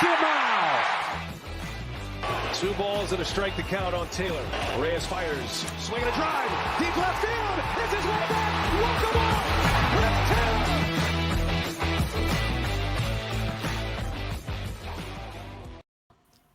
Two balls and a strike to count on Taylor. Reyes fires, swinging a drive, deep left field. This is way back. Walk the ball. Rip Taylor.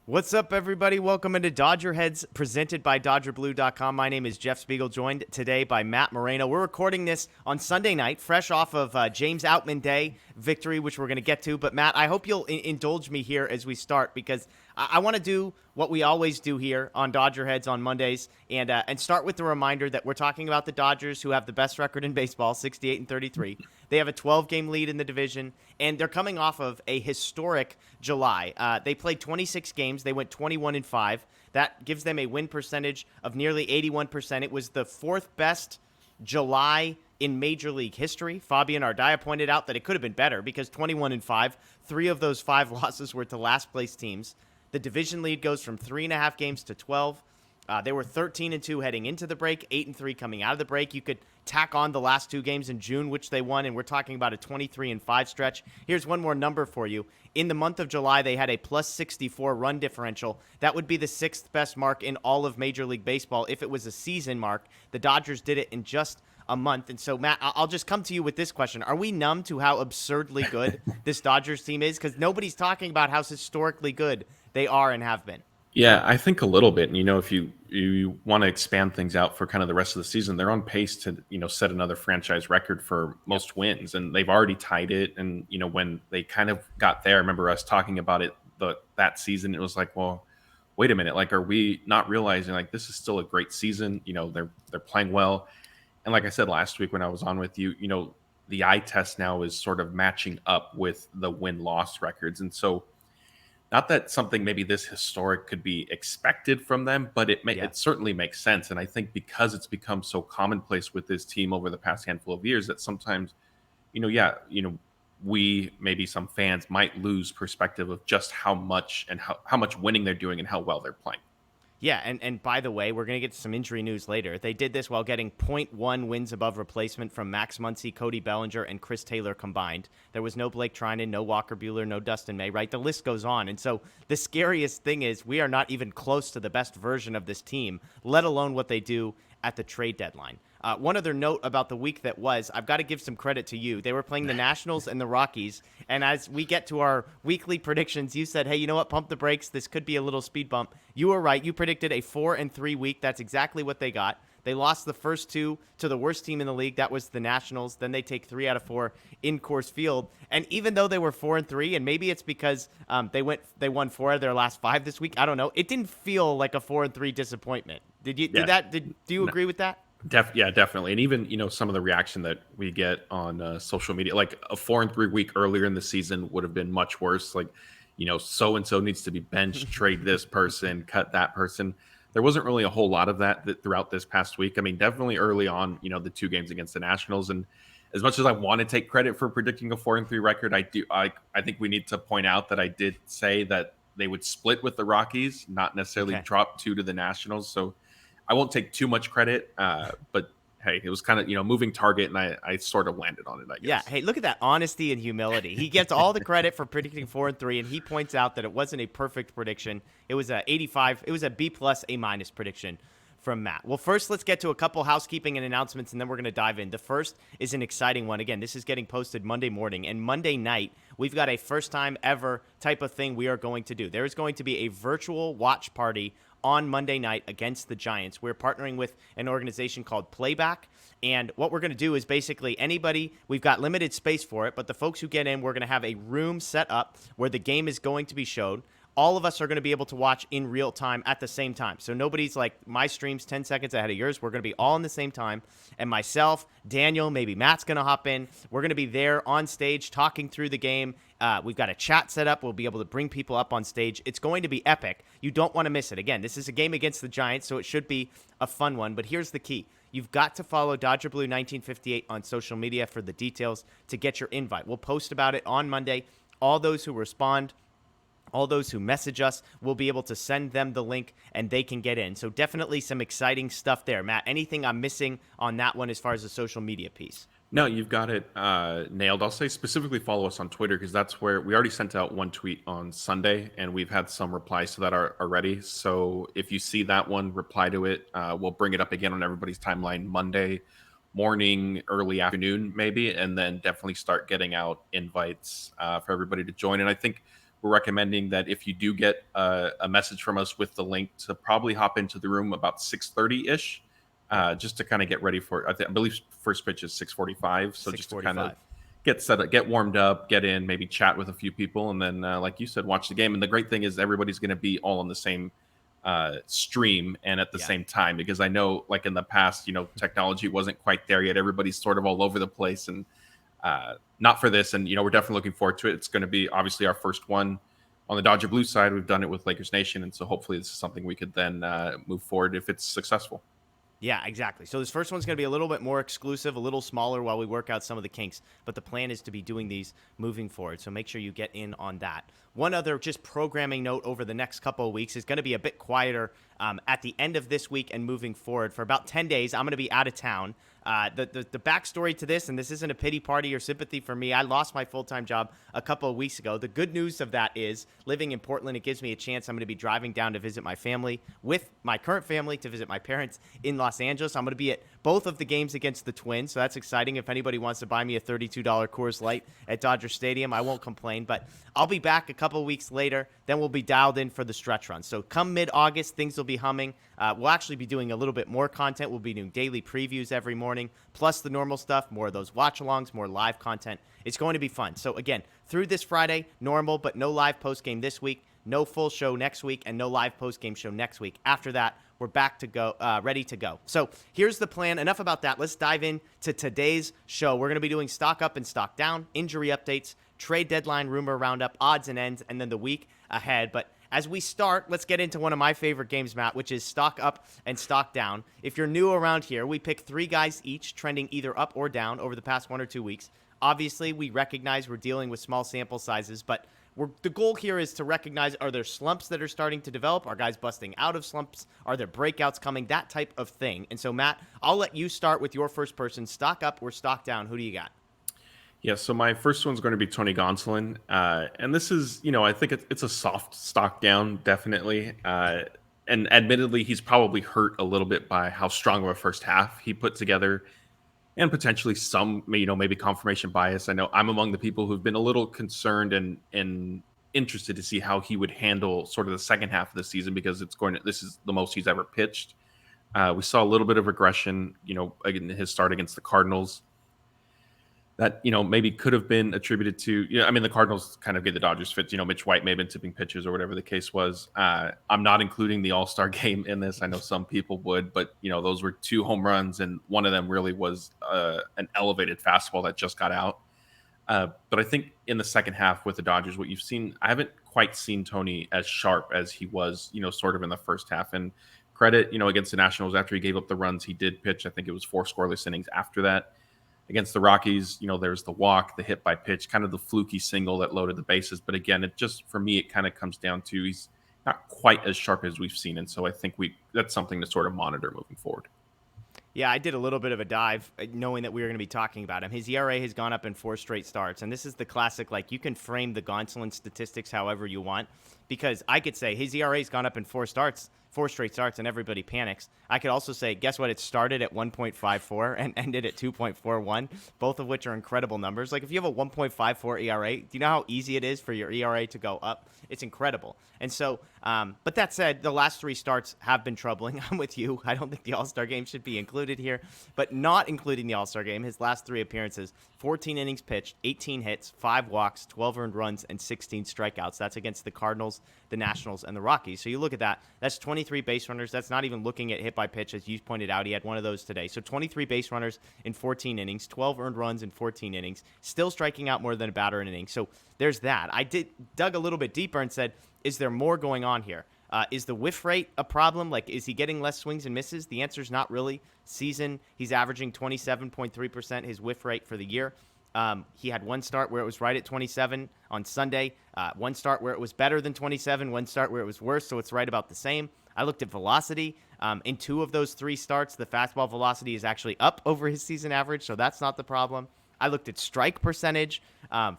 What's up, everybody? Welcome into DodgerHeads, presented by DodgerBlue.com. My name is Jeff Spiegel, joined today by Matt Moreno. We're recording this on Sunday night, fresh off of James Outman Day victory, which we're going to get to. But, Matt, I hope you'll indulge me here as we start, because I want to do what we always do here on DodgerHeads on Mondays, and start with the reminder that we're talking about the Dodgers, who have the best record in baseball, 68-33. They have a 12-game lead in the division, and they're coming off of a historic July. They played 26 games. They went 21-5. That gives them a win percentage of nearly 81%. It was the fourth best July in Major League history. Fabian Ardaya pointed out that it could have been better because 21-5, 3 of those 5 losses were to last place teams. The division lead goes from 3.5 games to 12. They were 13-2 heading into the break, 8-3 coming out of the break. You could tack on the last 2 games in June, which they won, and we're talking about a 23-5 stretch. Here's one more number for you. In the month of July, they had a plus 64 run differential. That would be the 6th best mark in all of Major League Baseball if it was a season mark. The Dodgers did it in just a month. And so, Matt, I'll just come to you with this question. Are we numb to how absurdly good this Dodgers team is? Because nobody's talking about how historically good they are and have been. Yeah, I think a little bit. And, if you want to expand things out for kind of the rest of the season, they're on pace to, set another franchise record for most wins. And they've already tied it. And, when they kind of got there, I remember us talking about it that season. It was like, well, wait a minute. Like, are we not realizing, like, this is still a great season? They're playing well. And like I said last week when I was on with you, the eye test now is sort of matching up with the win-loss records. And so, not that something maybe this historic could be expected from them, but it certainly makes sense. And I think because it's become so commonplace with this team over the past handful of years that sometimes, we, maybe some fans might lose perspective of just how much winning they're doing and how well they're playing. Yeah, and by the way, we're going to get to some injury news later. They did this while getting 0.1 wins above replacement from Max Muncy, Cody Bellinger, and Chris Taylor combined. There was no Blake Trinan, no Walker Buehler, no Dustin May, right? The list goes on. And so the scariest thing is we are not even close to the best version of this team, let alone what they do at the trade deadline. One other note about the week that was, I've got to give some credit to you. They were playing the Nationals and the Rockies, and as we get to our weekly predictions, you said, hey, you know what, pump the brakes. This could be a little speed bump. You were right. You predicted a 4-3 week. That's exactly what they got. They lost the first 2 to the worst team in the league. That was the Nationals. Then they take 3 out of 4 in Coors Field. And even though they were 4-3, and maybe it's because they won 4 of their last 5 this week, I don't know. It didn't feel like a 4-3 disappointment. Do you agree with that? Yeah, definitely. And even, some of the reaction that we get on social media, like a 4-3 week earlier in the season would have been much worse. Like, so-and-so needs to be benched, trade this person, cut that person. There wasn't really a whole lot of that throughout this past week. I mean, definitely early on, the 2 games against the Nationals. And as much as I want to take credit for predicting a 4-3 record, I think we need to point out that I did say that they would split with the Rockies, not necessarily drop 2 to the Nationals. So I won't take too much credit, but hey, it was kind of, moving target, and I sort of landed on it, I guess. Yeah, hey, look at that honesty and humility. He gets all the credit for predicting 4-3, and he points out that it wasn't a perfect prediction. It was a 85. It was a B+, A- prediction from Matt. Well, first, let's get to a couple housekeeping and announcements, and then we're going to dive in. The first is an exciting one. Again, this is getting posted Monday morning, and Monday night, we've got a first-time ever type of thing we are going to do. There is going to be a virtual watch party on Monday night against the Giants. We're partnering with an organization called Playback, and what we're going to do is basically anybody, we've got limited space for it, but the folks who get in, we're going to have a room set up where the game is going to be showed. All of us are going to be able to watch in real time at the same time. So nobody's like, my stream's 10 seconds ahead of yours. We're going to be all in the same time. And myself, Daniel, maybe Matt's going to hop in. We're going to be there on stage talking through the game. We've got a chat set up. We'll be able to bring people up on stage. It's going to be epic. You don't want to miss it. Again, this is a game against the Giants, so it should be a fun one. But here's the key. You've got to follow Dodger Blue 1958 on social media for the details to get your invite. We'll post about it on Monday. All those who respond, all those who message us, we'll be able to send them the link and they can get in. So definitely some exciting stuff there. Matt, anything I'm missing on that one as far as the social media piece? No, you've got it nailed. I'll say specifically follow us on Twitter because that's where we already sent out one tweet on Sunday and we've had some replies to that already. So if you see that one, reply to it. We'll bring it up again on everybody's timeline Monday morning, early afternoon, maybe, and then definitely start getting out invites for everybody to join. And I think we're recommending that if you do get a message from us with the link to probably hop into the room about 6:30 ish just to kind of get ready for. I believe first pitch is 6:45, so just to kind of get set up, get warmed up, get in, maybe chat with a few people, and then, like you said, watch the game. And the great thing is everybody's going to be all on the same stream and at the same time, because I know, like in the past, technology wasn't quite there yet. Everybody's sort of all over the place, and not for this. And we're definitely looking forward to it. It's going to be obviously our first one on the Dodger Blue side. We've done it with Lakers Nation, and so hopefully this is something we could then move forward if it's successful. Yeah, exactly. So this first one's going to be a little bit more exclusive, a little smaller while we work out some of the kinks. But the plan is to be doing these moving forward. So make sure you get in on that. One other just programming note over the next couple of weeks is going to be a bit quieter at the end of this week and moving forward. For about 10 days, I'm going to be out of town. The backstory to this, and this isn't a pity party or sympathy for me, I lost my full-time job a couple of weeks ago. The good news of that is living in Portland, it gives me a chance. I'm going to be driving down to visit my family with my current family, to visit my parents in Los Angeles. I'm going to be at both of the games against the Twins, so that's exciting. If anybody wants to buy me a $32 Coors Light at Dodger Stadium, I won't complain. But I'll be back a couple of weeks later. Then we'll be dialed in for the stretch run. So come mid-August, things will be humming. We'll actually be doing a little bit more content. We'll be doing daily previews every morning, plus the normal stuff, more of those watch-alongs, more live content. It's going to be fun. So again, through this Friday, normal, but no live post-game this week, no full show next week, and no live post-game show next week. After that, we're back to go, ready to go. So here's the plan. Enough about that. Let's dive into today's show. We're going to be doing stock up and stock down, injury updates, trade deadline rumor roundup, odds and ends, and then the week ahead. But as we start, let's get into one of my favorite games, Matt, which is stock up and stock down. If you're new around here, we pick 3 guys each trending either up or down over the past 1 or 2 weeks. Obviously, we recognize we're dealing with small sample sizes, but the goal here is to recognize, are there slumps that are starting to develop? Are guys busting out of slumps? Are there breakouts coming? That type of thing. And so, Matt, I'll let you start with your first person. Stock up or stock down? Who do you got? Yeah, so my first one's going to be Tony Gonzalon. And this is, I think it's a soft stock down, definitely. And admittedly, he's probably hurt a little bit by how strong of a first half he put together, and potentially some, maybe confirmation bias. I know I'm among the people who've been a little concerned and interested to see how he would handle sort of the second half of the season, because this is the most he's ever pitched. We saw a little bit of regression, in his start against the Cardinals. That, maybe could have been attributed to, the Cardinals kind of gave the Dodgers fits. Mitch White may have been tipping pitches or whatever the case was. I'm not including the All-Star game in this. I know some people would, but, those were 2 home runs, and one of them really was an elevated fastball that just got out. But I think in the second half with the Dodgers, what you've seen, I haven't quite seen Tony as sharp as he was, sort of in the first half. And credit, against the Nationals, after he gave up the runs, he did pitch. I think it was 4 scoreless innings after that. Against the Rockies, there's the walk, the hit by pitch, kind of the fluky single that loaded the bases. But again, for me, it kind of comes down to he's not quite as sharp as we've seen. And so I think that's something to sort of monitor moving forward. Yeah, I did a little bit of a dive knowing that we were going to be talking about him. His ERA has gone up in 4 straight starts. And this is the classic, you can frame the Gonzalon statistics however you want, because I could say his ERA has gone up in 4 straight starts, and everybody panics. I could also say, guess what? It started at 1.54 and ended at 2.41, both of which are incredible numbers. If you have a 1.54 ERA, do you know how easy it is for your ERA to go up? It's incredible. And so, but that said, the last 3 starts have been troubling. I'm with you. I don't think the All-Star game should be included here, but not including the All-Star game, his last 3 appearances, 14 innings pitched, 18 hits, 5 walks, 12 earned runs, and 16 strikeouts. That's against the Cardinals, the Nationals, and the Rockies. So you look at that, that's 23 base runners. That's not even looking at hit by pitch, as you pointed out. He had one of those today. So 23 base runners in 14 innings, 12 earned runs in 14 innings, still striking out more than a batter an inning. So there's that. I dug a little bit deeper and said, is there more going on here? Is the whiff rate a problem? Is he getting less swings and misses? The answer is not really. Season, he's averaging 27.3% his whiff rate for the year. He had one start where it was right at 27 on Sunday, one start where it was better than 27, one start where it was worse, so it's right about the same. I looked at velocity. In 2 of those 3 starts, the fastball velocity is actually up over his season average, so that's not the problem. I looked at strike percentage,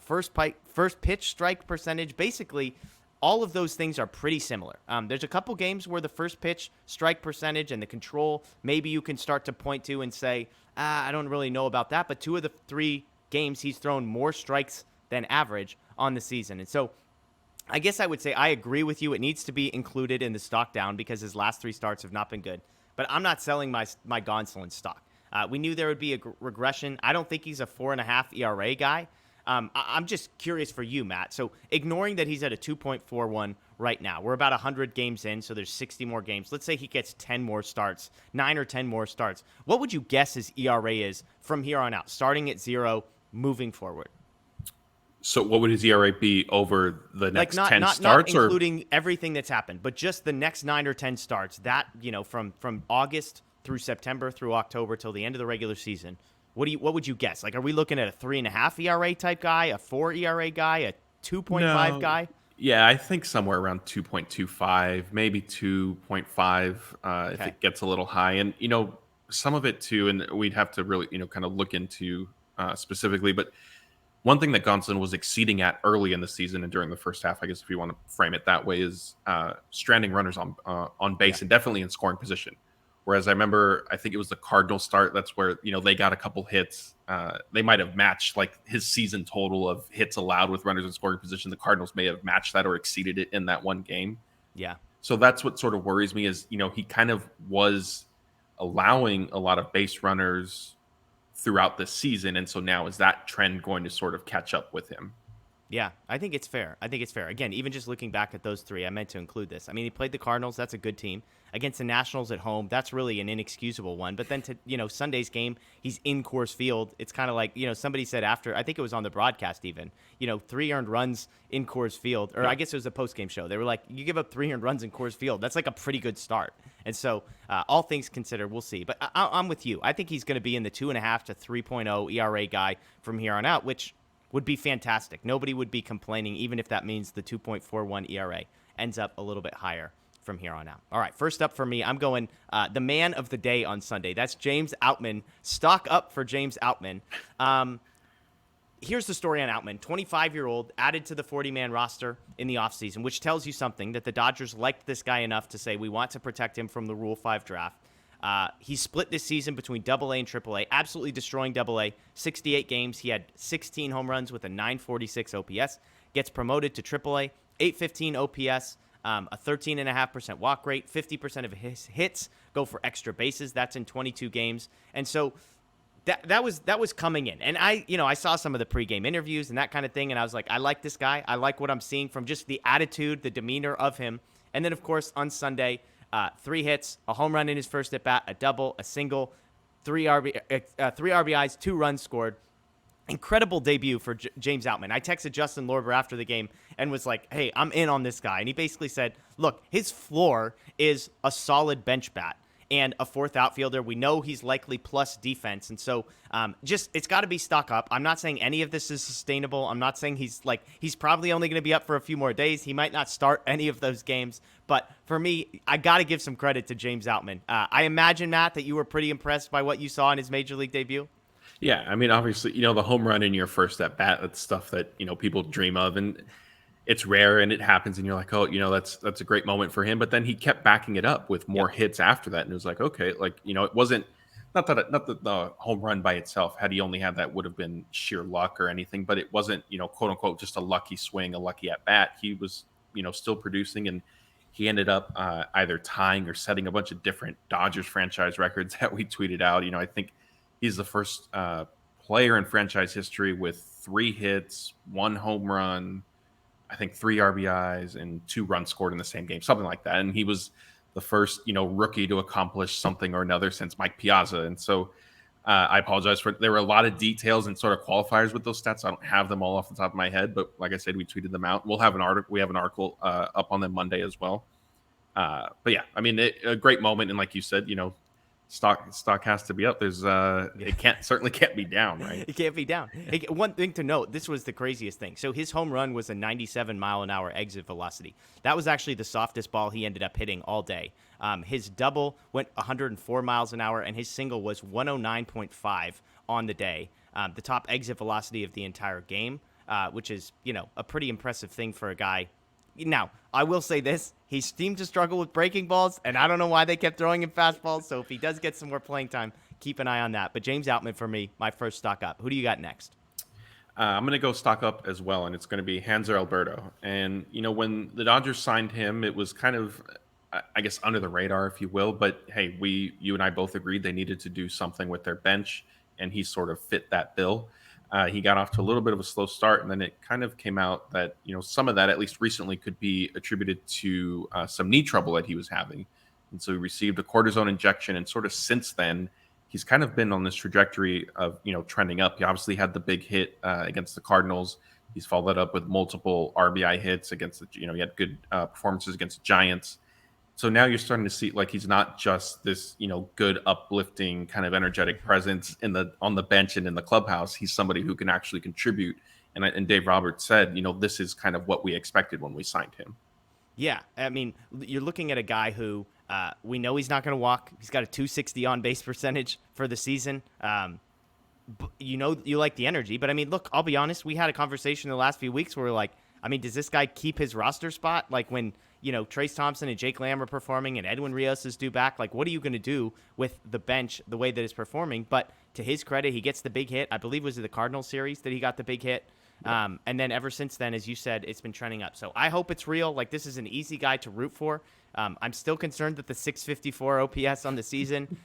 first pitch strike percentage. Basically, all of those things are pretty similar. There's a couple games where the first pitch strike percentage and the control, maybe you can start to point to and say, I don't really know about that. But 2 of the 3 games, he's thrown more strikes than average on the season. And so I guess I would say I agree with you. It needs to be included in the stock down because his last 3 starts have not been good. But I'm not selling my Gonzalon stock. We knew there would be a regression. I don't think he's a 4.5 ERA guy. I'm just curious for you, Matt. So ignoring that he's at a 2.41 right now, we're about 100 games in, so there's 60 more games. Let's say he gets 10 more starts, 9 or 10 more starts. What would you guess his ERA is from here on out, starting at 0, moving forward? So what would his ERA be over the next 10 starts? Not including everything that's happened, but just the next 9 or 10 starts, that, from August through September through October till the end of the regular season. What would you guess? Like, are we looking at a 3.5 ERA type guy, a 4 ERA guy, a 2.5 guy? Yeah, I think somewhere around 2.25, maybe 2.5 if it gets a little high. And, some of it too, and we'd have to really, kind of look into specifically. But one thing that Gonzalon was exceeding at early in the season and during the first half, I guess if you want to frame it that way, is stranding runners on base and definitely in scoring position. Whereas I remember, I think it was the Cardinals start. That's where, they got a couple hits. They might have matched like his season total of hits allowed with runners in scoring position. The Cardinals may have matched that or exceeded it in that one game. Yeah. So that's what sort of worries me is, he kind of was allowing a lot of base runners throughout the season. And so now is that trend going to sort of catch up with him? Yeah, I think it's fair. Again, even just looking back at those 3, I meant to include this. I mean, he played the Cardinals. That's a good team. Against the Nationals at home, that's really an inexcusable one. But then Sunday's game, he's in Coors Field. It's kind of like, somebody said after, I think it was on the broadcast even, 3 earned runs in Coors Field. Or I guess it was a post-game show. They were like, you give up 3 earned runs in Coors Field. That's like a pretty good start. And so all things considered, we'll see. But I'm with you. I think he's going to be in the 2.5 to 3.0 ERA guy from here on out, which would be fantastic. Nobody would be complaining, even if that means the 2.41 ERA ends up a little bit higher from here on out. All right, first up for me, I'm going the man of the day on Sunday. That's James Outman. Stock up for James Outman. Here's the story on Outman. 25-year-old, added to the 40-man roster in the offseason, which tells you something, that the Dodgers liked this guy enough to say, we want to protect him from the Rule 5 draft. He split this season between AA and AAA, absolutely destroying AA. 68 games. He had 16 home runs with a 946 OPS. Gets promoted to AAA, 815 OPS, a 13.5% walk rate. 50% of his hits go for extra bases. That's in 22 games. And so that was coming in. And I saw some of the pregame interviews and that kind of thing, and I was like, I like this guy. I like what I'm seeing from just the attitude, the demeanor of him. And then, of course, on Sunday, 3 hits, a home run in his first at bat, a double, a single, 3 RBIs, 2 runs scored. Incredible debut for James Outman. I texted Justin Lorber after the game and was like, hey, I'm in on this guy. And he basically said, look, his floor is a solid bench bat and a 4th outfielder. We know he's likely plus defense. And so it's got to be stock up. I'm not saying any of this is sustainable. I'm not saying he's probably only going to be up for a few more days. He might not start any of those games. But for me, I got to give some credit to James Outman. I imagine, Matt, that you were pretty impressed by what you saw in his major league debut. Yeah, I mean, obviously, the home run in your first at bat, that's stuff that, people dream of, and it's rare and it happens and you're like, oh, that's a great moment for him. But then he kept backing it up with more hits after that. And it was like, okay, it wasn't not that the home run by itself, had he only had that, would have been sheer luck or anything, but it wasn't, quote unquote, just a lucky swing, a lucky at bat. He was, still producing, and he ended up either tying or setting a bunch of different Dodgers franchise records that we tweeted out. I think he's the first player in franchise history with 3 hits, 1 home run, I think 3 RBIs, and 2 runs scored in the same game, something like that. And he was the first, rookie to accomplish something or another since Mike Piazza. And so I apologize there were a lot of details and sort of qualifiers with those stats. I don't have them all off the top of my head, but like I said, we tweeted them out. We'll have an article. We have an article up on them Monday as well. But yeah, I mean, a great moment. And like you said, stock has to be up. There's it certainly can't be down, right? It can't be down. One thing to note, this was the craziest thing. So his home run was a 97-mile-an-hour exit velocity. That was actually the softest ball he ended up hitting all day. His double went 104 miles an hour, and his single was 109.5 on the day. The top exit velocity of the entire game, which is, a pretty impressive thing for a guy. Now, I will say this. He seemed to struggle with breaking balls, and I don't know why they kept throwing him fastballs. So if he does get some more playing time, keep an eye on that. But James Outman for me, my first stock up. Who do you got next? I'm going to go stock up as well, and it's going to be Hanser Alberto. And, when the Dodgers signed him, it was kind of, I guess, under the radar, if you will. But, hey, you and I both agreed they needed to do something with their bench, and he sort of fit that bill. He got off to a little bit of a slow start, and then it kind of came out that, some of that, at least recently, could be attributed to some knee trouble that he was having. And so he received a cortisone injection, and sort of since then, he's kind of been on this trajectory of, trending up. He obviously had the big hit against the Cardinals. He's followed that up with multiple RBI hits against he had good performances against the Giants. So now you're starting to see like he's not just this, good uplifting kind of energetic presence on the bench and in the clubhouse. He's somebody who can actually contribute. And Dave Roberts said, this is kind of what we expected when we signed him. Yeah, I mean, you're looking at a guy who we know he's not going to walk. He's got a 260 on base percentage for the season. You like the energy, but I mean, look, I'll be honest. We had a conversation in the last few weeks where we're like, I mean, does this guy keep his roster spot? Like when Trace Thompson and Jake Lamb are performing and Edwin Rios is due back. Like, what are you going to do with the bench the way that it's performing? But to his credit, he gets the big hit. I believe it was the Cardinals series that he got the big hit. Yeah. And then ever since then, as you said, it's been trending up. So I hope it's real. Like, this is an easy guy to root for. I'm still concerned that the 654 OPS on the season,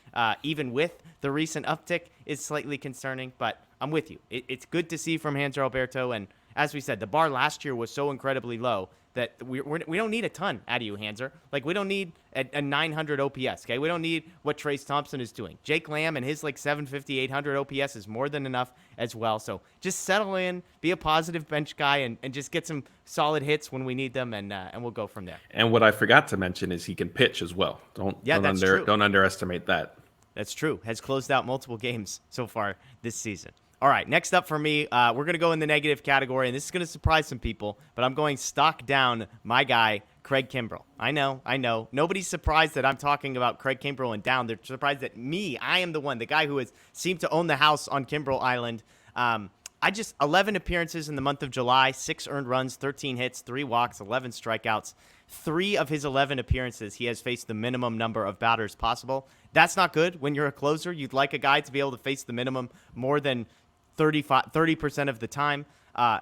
even with the recent uptick, is slightly concerning. But I'm with you. It's good to see from Hanser Alberto. And as we said, the bar last year was so incredibly low that we don't need a ton out of you, Hanser. Like, we don't need a 900 OPS, okay? We don't need what Trace Thompson is doing. Jake Lamb and his, 750, 800 OPS is more than enough as well. So just settle in, be a positive bench guy, and just get some solid hits when we need them, and we'll go from there. And what I forgot to mention is he can pitch as well. Don't underestimate that. That's true. Has closed out multiple games so far this season. All right, next up for me, we're going to go in the negative category, and this is going to surprise some people, but I'm going stock down my guy, Craig Kimbrell. I know. Nobody's surprised that I'm talking about Craig Kimbrell and down. They're surprised that I am the one, the guy who has seemed to own the house on Kimbrell Island. 11 appearances in the month of July, 6 earned runs, 13 hits, 3 walks, 11 strikeouts. 3 of his 11 appearances, he has faced the minimum number of batters possible. That's not good when you're a closer. You'd like a guy to be able to face the minimum more than 30% of the time.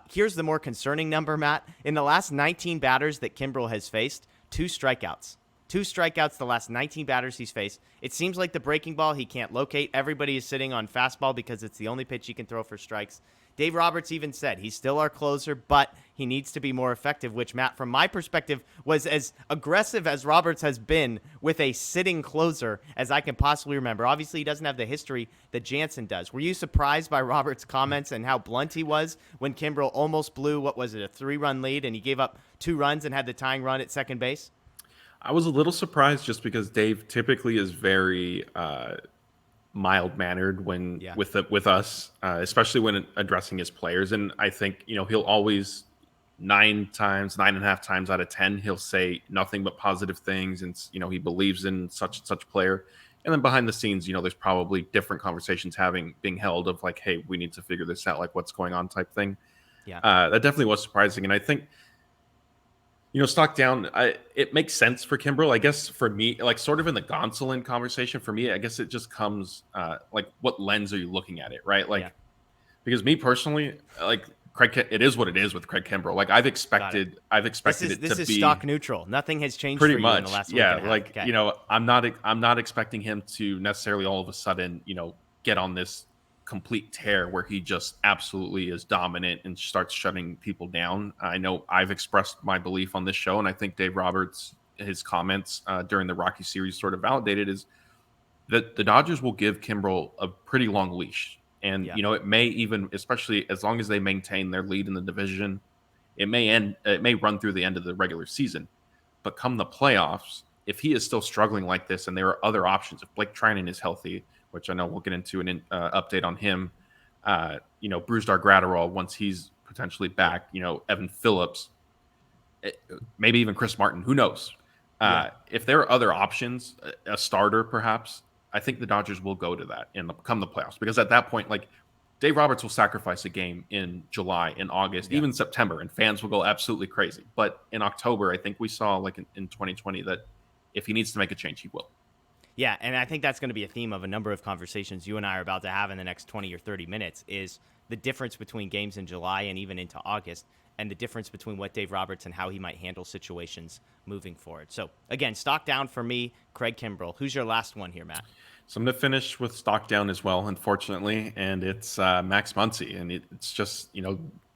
Here's the more concerning number, Matt. In the last 19 batters that Kimbrell has faced, 2 strikeouts. 2 strikeouts the last 19 batters he's faced. It seems like the breaking ball he can't locate. Everybody is sitting on fastball because it's the only pitch he can throw for strikes. Dave Roberts even said he's still our closer, but he needs to be more effective, which, Matt, from my perspective, was as aggressive as Roberts has been with a sitting closer as I can possibly remember. Obviously, he doesn't have the history that Jansen does. Were you surprised by Roberts' comments and how blunt he was when Kimbrell almost blew, a 3-run lead, and he gave up 2 runs and had the tying run at second base? I was a little surprised just because Dave typically is very mild-mannered with us, especially when addressing his players. And I think, he'll always 9.5 times out of 10, he'll say nothing but positive things. And, he believes in such and such player. And then behind the scenes, there's probably different conversations being held of like, hey, we need to figure this out, like what's going on type thing. Yeah. That definitely was surprising. And I think, stock down, it makes sense for Kimbrell. I guess for me, like sort of in the Gonzalon conversation, for me, I guess it just comes like what lens are you looking at it, right? Like, because me personally, like Craig, it is what it is with Craig Kimbrell. Like I've expected it to be. This is stock neutral. Nothing has changed pretty for you much. In the last week and a half. Like, okay. I'm not expecting him to necessarily all of a sudden, get on this complete tear where he just absolutely is dominant and starts shutting people down. I know I've expressed my belief on this show, and I think Dave Roberts, his comments during the Rocky series sort of validated, is that the Dodgers will give Kimbrell a pretty long leash. And, it may even, especially as long as they maintain their lead in the division, it may run through the end of the regular season. But come the playoffs, if he is still struggling like this and there are other options, if Blake Trinan is healthy, which I know we'll get into an update on him, Brusdar Graterol once he's potentially back, Evan Phillips, maybe even Chris Martin, who knows? If there are other options, a starter perhaps, I think the Dodgers will go to that come the playoffs, because at that point, like, Dave Roberts will sacrifice a game in July, in August, even September, and fans will go absolutely crazy. But in October, I think we saw, like in 2020, that if he needs to make a change, he will. Yeah, and I think that's going to be a theme of a number of conversations you and I are about to have in the next 20 or 30 minutes, is the difference between games in July and even into August, and the difference between what Dave Roberts and how he might handle situations moving forward. So, again, stock down for me, Craig Kimbrell. Who's your last one here, Matt? So I'm going to finish with stock down as well, unfortunately, and it's Max Muncy, and it's just,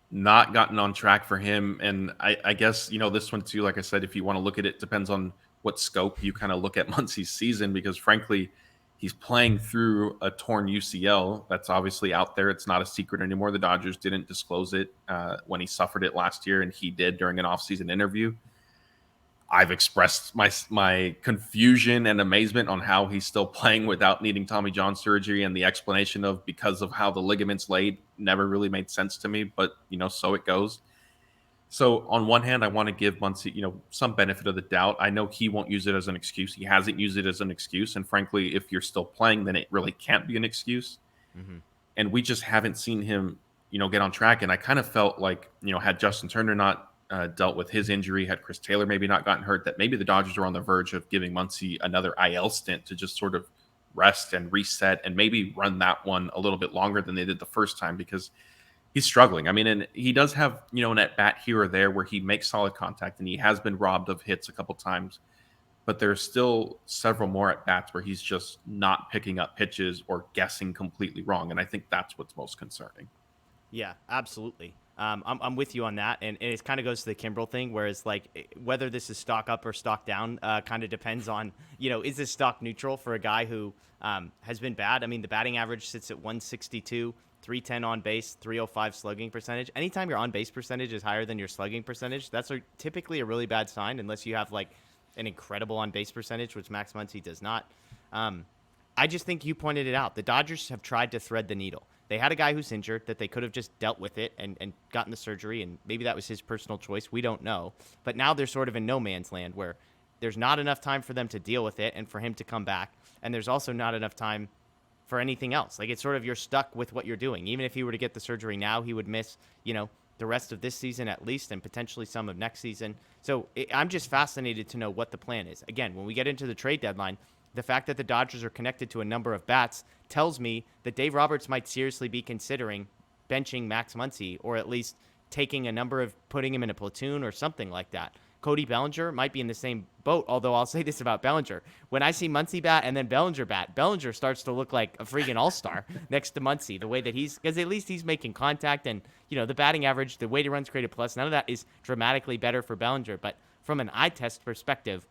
not gotten on track for him. And I guess, this one too, like I said, if you want to look at it, depends on what scope you kind of look at Muncy's season, because frankly, he's playing through a torn UCL. That's obviously out there. It's not a secret anymore. The Dodgers didn't disclose it when he suffered it last year, and he did during an offseason interview. I've expressed my confusion and amazement on how he's still playing without needing Tommy John surgery, and the explanation of because of how the ligaments laid never really made sense to me, but so it goes. So on one hand, I want to give Muncy, some benefit of the doubt. I know he won't use it as an excuse. He hasn't used it as an excuse, and frankly, if you're still playing, then it really can't be an excuse. Mm-hmm. And we just haven't seen him, get on track. And I kind of felt like, had Justin Turner not dealt with his injury, had Chris Taylor maybe not gotten hurt, that maybe the Dodgers are on the verge of giving Muncy another IL stint to just sort of rest and reset and maybe run that one a little bit longer than they did the first time, because he's struggling. I mean, and he does have, an at-bat here or there where he makes solid contact, and he has been robbed of hits a couple times, but there's still several more at-bats where he's just not picking up pitches or guessing completely wrong, and I think that's what's most concerning. Yeah, absolutely. I'm with you on that, and it kind of goes to the Kimbrell thing, whereas like whether this is stock up or stock down kind of depends on, is this stock neutral for a guy who has been bad? I mean, the batting average sits at 162, 310 on base, 305 slugging percentage. Anytime your on base percentage is higher than your slugging percentage, that's typically a really bad sign, unless you have like an incredible on base percentage, which Max Muncy does not. I just think you pointed it out. The Dodgers have tried to thread the needle. They had a guy who's injured that they could have just dealt with it and gotten the surgery, and maybe that was his personal choice. We don't know. But now they're sort of in no man's land where there's not enough time for them to deal with it and for him to come back, and there's also not enough time for anything else. Like, it's sort of, you're stuck with what you're doing. Even if he were to get the surgery now, he would miss, the rest of this season at least, and potentially some of next season. So I'm just fascinated to know what the plan is. Again, when we get into the trade deadline, the fact that the Dodgers are connected to a number of bats tells me that Dave Roberts might seriously be considering benching Max Muncy, or at least taking a number of putting him in a platoon or something like that. Cody Bellinger might be in the same boat, although I'll say this about Bellinger. When I see Muncy bat and then Bellinger bat, Bellinger starts to look like a freaking all-star next to Muncy, the way that because at least he's making contact, and, the batting average, the weighted runs created plus, none of that is dramatically better for Bellinger. But from an eye test perspective,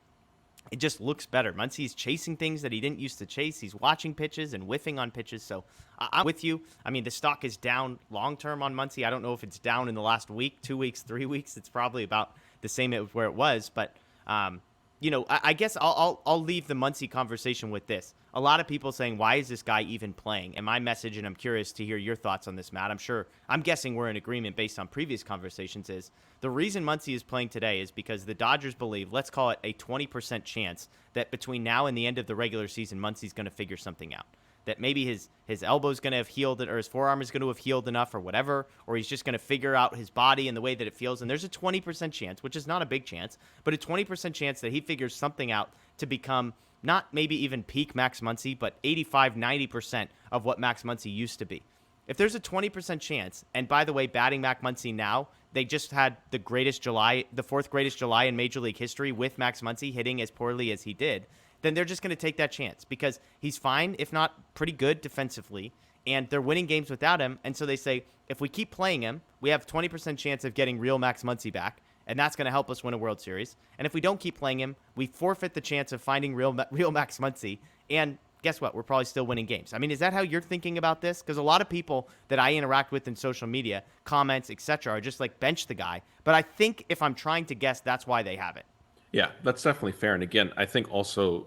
it just looks better. Muncy's chasing things that he didn't used to chase. He's watching pitches and whiffing on pitches. So I'm with you. I mean, the stock is down long-term on Muncy. I don't know if it's down in the last week, 2 weeks, 3 weeks. It's probably about the same as where it was. But, I guess I'll leave the Muncy conversation with this. A lot of people saying, why is this guy even playing? And my message, and I'm curious to hear your thoughts on this, Matt. I'm guessing we're in agreement based on previous conversations, is the reason Muncy is playing today is because the Dodgers believe, let's call it a 20% chance, that between now and the end of the regular season, Muncy's going to figure something out. That maybe his elbow's going to have healed, or his forearm is going to have healed enough, or whatever, or he's just going to figure out his body and the way that it feels. And there's a 20% chance, which is not a big chance, but a 20% chance that he figures something out to become not maybe even peak Max Muncy, but 85, 90% of what Max Muncy used to be. If there's a 20% chance, and by the way, batting Max Muncy now, they just had the fourth greatest July in Major League history with Max Muncy hitting as poorly as he did, then they're just going to take that chance because he's fine, if not pretty good defensively, and they're winning games without him. And so they say, if we keep playing him, we have 20% chance of getting real Max Muncy back, and that's going to help us win a World Series. And if we don't keep playing him, we forfeit the chance of finding real Max Muncy, and guess what? We're probably still winning games. I mean, is that how you're thinking about this? Because a lot of people that I interact with in social media, comments, etc., are just like, bench the guy. But I think if I'm trying to guess, that's why they have it. Yeah, that's definitely fair. And again, I think also,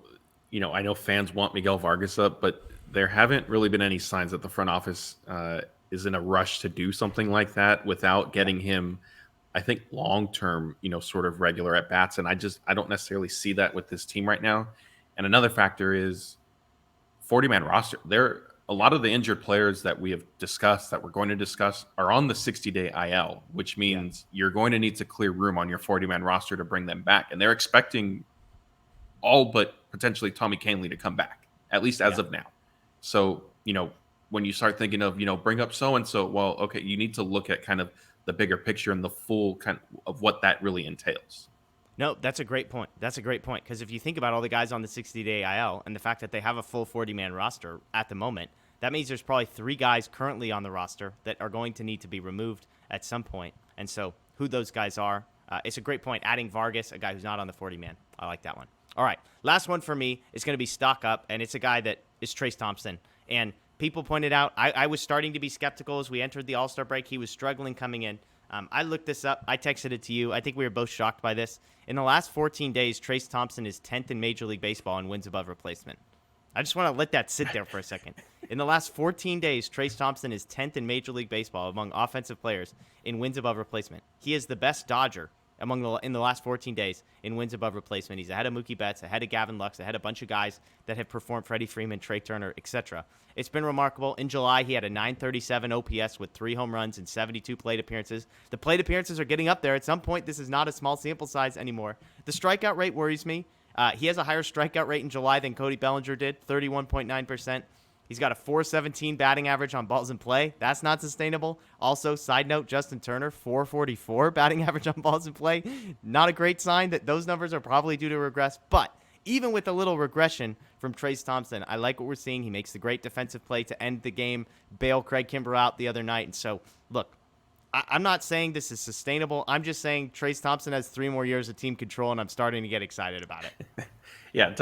I know fans want Miguel Vargas up, but there haven't really been any signs that the front office is in a rush to do something like that without getting him, I think, long term, sort of regular at bats. And I don't necessarily see that with this team right now. And another factor is 40-man roster. A lot of the injured players that we have discussed, that we're going to discuss, are on the 60-day IL, which means you're going to need to clear room on your 40-man roster to bring them back. And they're expecting all but potentially Tommy Kahnle to come back, at least as of now. So, when you start thinking of, bring up so-and-so, well, okay, you need to look at kind of the bigger picture and the full kind of what that really entails. No, that's a great point. That's a great point. Because if you think about all the guys on the 60-day IL and the fact that they have a full 40-man roster at the moment, that means there's probably 3 guys currently on the roster that are going to need to be removed at some point. And so who those guys are, it's a great point. Adding Vargas, a guy who's not on the 40-man. I like that one. All right, last one for me is going to be stock up, and it's a guy that is Trey Thompson. And people pointed out, I was starting to be skeptical as we entered the All-Star break. He was struggling coming in. I looked this up. I texted it to you. I think we were both shocked by this. In the last 14 days, Trey Thompson is 10th in Major League Baseball in wins above replacement. I just want to let that sit there for a second. In the last 14 days, Trey Thompson is 10th in Major League Baseball among offensive players in wins above replacement. He is the best Dodger in the last 14 days in wins above replacement. He's ahead of Mookie Betts, ahead of Gavin Lux, ahead of a bunch of guys that have performed, Freddie Freeman, Trey Turner, etc. It's been remarkable. In July, he had a 937 OPS with 3 home runs and 72 plate appearances. The plate appearances are getting up there. At some point, this is not a small sample size anymore. The strikeout rate worries me. He has a higher strikeout rate in July than Cody Bellinger did, 31.9%. He's got a 417 batting average on balls in play. That's not sustainable. Also, side note, Justin Turner, 444 batting average on balls in play. Not a great sign that those numbers are probably due to regress. But even with a little regression from Trey Thompson, I like what we're seeing. He makes the great defensive play to end the game, bail Craig Kimbrell out the other night. And so, look, I'm not saying this is sustainable. I'm just saying Trey Thompson has 3 more years of team control, and I'm starting to get excited about it. Yeah,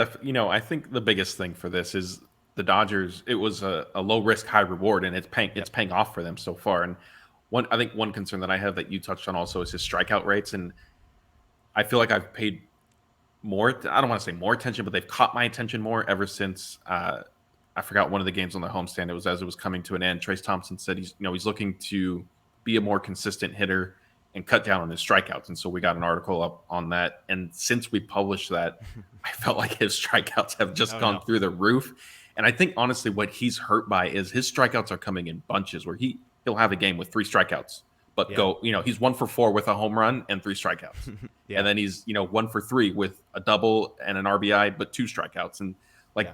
I think the biggest thing for this is the Dodgers. It was a low risk, high reward, and it's paying off for them so far. And I think one concern that I have that you touched on also is his strikeout rates. And I feel like I've paid more. I don't want to say more attention, but they've caught my attention more ever since I forgot one of the games on the homestand. It was as it was coming to an end. Trey Thompson said he's looking to be a more consistent hitter and cut down on his strikeouts. And so we got an article up on that. And since we published that, I felt like his strikeouts have just gone through the roof. And I think, honestly, what he's hurt by is his strikeouts are coming in bunches where he'll have a game with 3 strikeouts, but he's 1 for 4 with a home run and 3 strikeouts. And then he's, 1 for 3 with a double and an RBI, but 2 strikeouts. And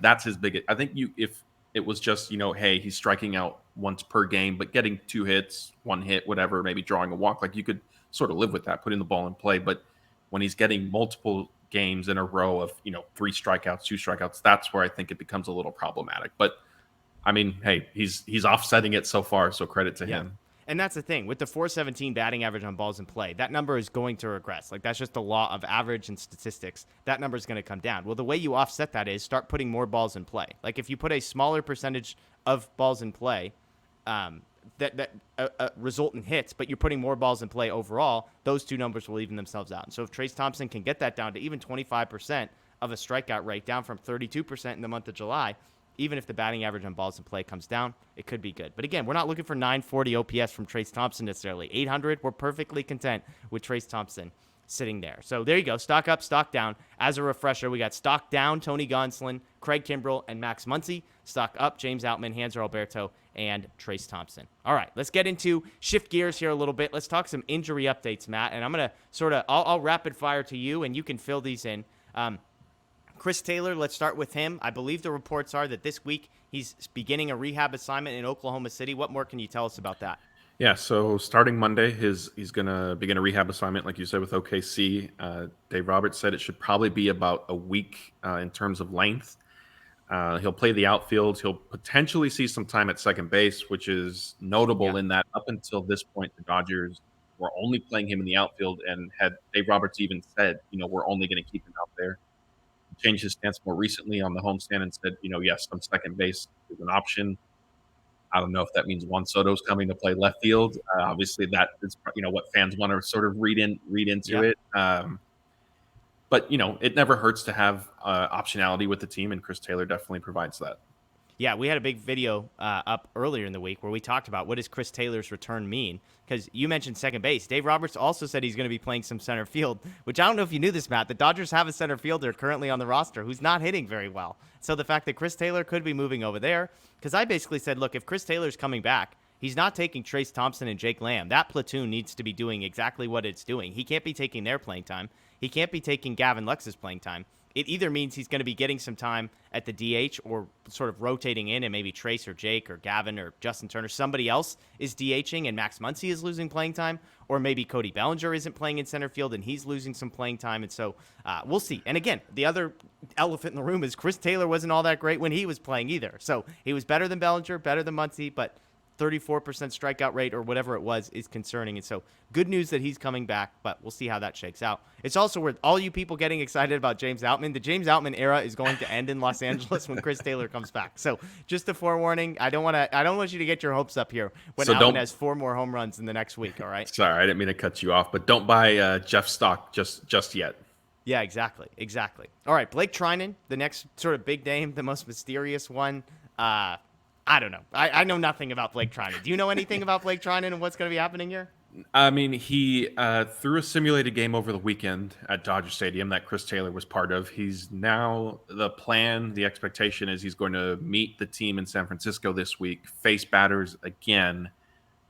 that's his biggest. I think if it was just, hey, he's striking out once per game, but getting 2 hits, 1 hit, whatever, maybe drawing a walk, you could sort of live with that, putting the ball in play. But when he's getting multiple games in a row of 3 strikeouts, 2 strikeouts, that's where I think it becomes a little problematic. But I mean, hey, he's offsetting it so far, so credit to him. And that's the thing with the 417 batting average on balls in play, that number is going to regress. That's just the law of average and statistics. That number is going to come down. Well, the way you offset that is start putting more balls in play. If you put a smaller percentage of balls in play that result in hits, but you're putting more balls in play overall, those 2 numbers will even themselves out. And so if Trey Thompson can get that down to even 25% of a strikeout rate, down from 32% in the month of July, even if the batting average on balls in play comes down, it could be good. But again, we're not looking for 940 OPS from Trey Thompson necessarily. 800, we're perfectly content with Trey Thompson sitting there. So there you go. Stock up, stock down. As a refresher, we got stock down, Tony Gonzalon, Craig Kimbrell, and Max Muncy. Stock up, James Outman, Hanser Alberto, and Trey Thompson. All right, let's get into shift gears here a little bit. Let's talk some injury updates, Matt. And I'm going to I'll rapid fire to you, and you can fill these in. Chris Taylor, let's start with him. I believe the reports are that this week he's beginning a rehab assignment in Oklahoma City. What more can you tell us about that? Yeah, so starting Monday, he's going to begin a rehab assignment, like you said, with OKC. Dave Roberts said it should probably be about a week in terms of length. He'll play the outfield. He'll potentially see some time at second base, which is notable in that up until this point, the Dodgers were only playing him in the outfield, and had Dave Roberts even said, we're only going to keep him out there. He changed his stance more recently on the homestand and said, yes, some second base is an option. I don't know if that means Juan Soto's coming to play left field. Obviously, that is what fans want to sort of read into it. But, it never hurts to have optionality with the team, and Chris Taylor definitely provides that. Yeah, we had a big video up earlier in the week where we talked about what does Chris Taylor's return mean? Because you mentioned second base. Dave Roberts also said he's going to be playing some center field, which I don't know if you knew this, Matt. The Dodgers have a center fielder currently on the roster who's not hitting very well. So the fact that Chris Taylor could be moving over there, because I basically said, look, if Chris Taylor's coming back, he's not taking Trey Thompson and Jake Lamb. That platoon needs to be doing exactly what it's doing. He can't be taking their playing time. He can't be taking Gavin Lux's playing time. It either means he's going to be getting some time at the DH or sort of rotating in, and maybe Trace or Jake or Gavin or Justin Turner, somebody else is DHing and Max Muncy is losing playing time, or maybe Cody Bellinger isn't playing in center field and he's losing some playing time. And so we'll see. And again, the other elephant in the room is Chris Taylor wasn't all that great when he was playing either. So he was better than Bellinger, better than Muncy, but 34% strikeout rate or whatever it was is concerning. And so good news that he's coming back, but we'll see how that shakes out. It's also worth all you people getting excited about James Outman. The James Outman era is going to end in Los Angeles when Chris Taylor comes back. So just a forewarning. I don't want you to get your hopes up here when Outman has 4 more home runs in the next week. All right. Sorry, I didn't mean to cut you off, but don't buy Jeff stock just yet. Yeah, exactly. All right. Blake Trinan, the next sort of big name, the most mysterious one. I don't know. I know nothing about Blake Trinan. Do you know anything about Blake Trinan and what's going to be happening here? I mean, he threw a simulated game over the weekend at Dodger Stadium that Chris Taylor was part of. He's now the expectation is he's going to meet the team in San Francisco this week, face batters again.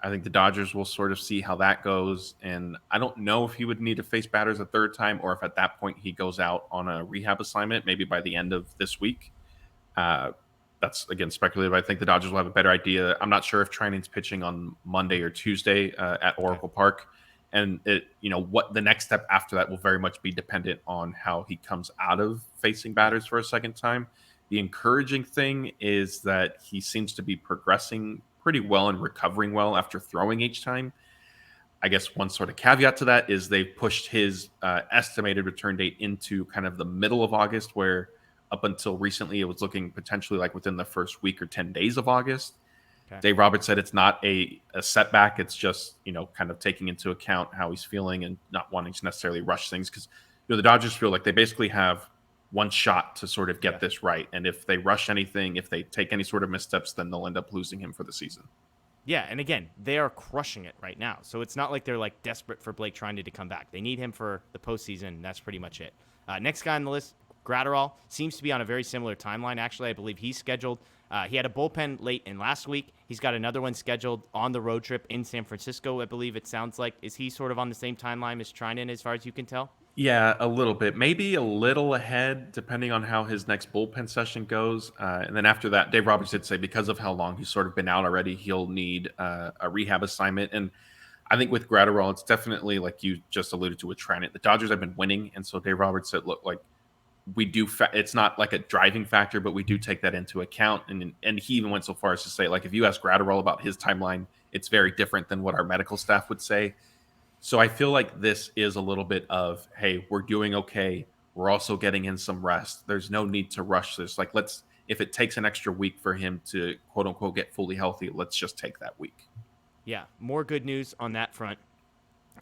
I think the Dodgers will sort of see how that goes. And I don't know if he would need to face batters a third time or if at that point he goes out on a rehab assignment, maybe by the end of this week. That's, again, speculative. I think the Dodgers will have a better idea. I'm not sure if Trinan's pitching on Monday or Tuesday at Oracle Park. And, what the next step after that will very much be dependent on how he comes out of facing batters for a second time. The encouraging thing is that he seems to be progressing pretty well and recovering well after throwing each time. I guess one sort of caveat to that is they've pushed his estimated return date into kind of the middle of August, where up until recently, it was looking potentially like within the first week or 10 days of August. Okay. Dave Roberts said it's not a setback. It's just, kind of taking into account how he's feeling and not wanting to necessarily rush things. Because, the Dodgers feel like they basically have one shot to sort of get this right. And if they rush anything, if they take any sort of missteps, then they'll end up losing him for the season. Yeah, and again, they are crushing it right now. So it's not like they're like desperate for Blake Trinan to come back. They need him for the postseason. That's pretty much it. Next guy on the list, Gratterall, seems to be on a very similar timeline. Actually, I believe he's scheduled. He had a bullpen late in last week. He's got another one scheduled on the road trip in San Francisco, I believe it sounds like. Is he sort of on the same timeline as Trinan as far as you can tell? Yeah, a little bit. Maybe a little ahead, depending on how his next bullpen session goes. And then after that, Dave Roberts did say because of how long he's sort of been out already, he'll need a rehab assignment. And I think with Gratterall, it's definitely like you just alluded to with Trinan. The Dodgers have been winning. And so Dave Roberts said, look, like, we do it's not like a driving factor, but we do take that into account. And he even went so far as to say, like, if you ask Gratterall about his timeline, it's very different than what our medical staff would say. So I feel like this is a little bit of, hey, we're doing okay. We're also getting in some rest. There's no need to rush this. Like, if it takes an extra week for him to quote unquote get fully healthy, let's just take that week. Yeah. More good news on that front.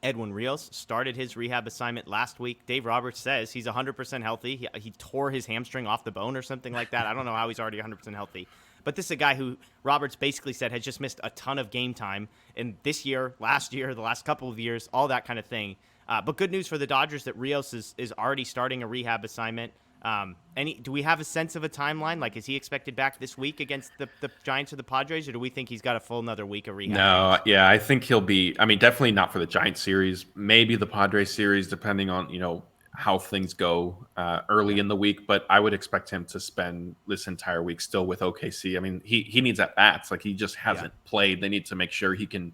Edwin Rios started his rehab assignment last week. Dave Roberts says he's 100% healthy. He tore his hamstring off the bone or something like that. I don't know how he's already 100% healthy. But this is a guy who Roberts basically said has just missed a ton of game time in this year, last year, the last couple of years, all that kind of thing. But good news for the Dodgers that Rios is already starting a rehab assignment. Do we have a sense of a timeline? Like, is he expected back this week against the Giants or the Padres, or do we think he's got a full another week of rehab? No, yeah, I think he'll be. I mean, definitely not for the Giants series. Maybe the Padres series, depending on how things go early in the week. But I would expect him to spend this entire week still with OKC. I mean, he needs at bats. Like, he just hasn't played. They need to make sure he can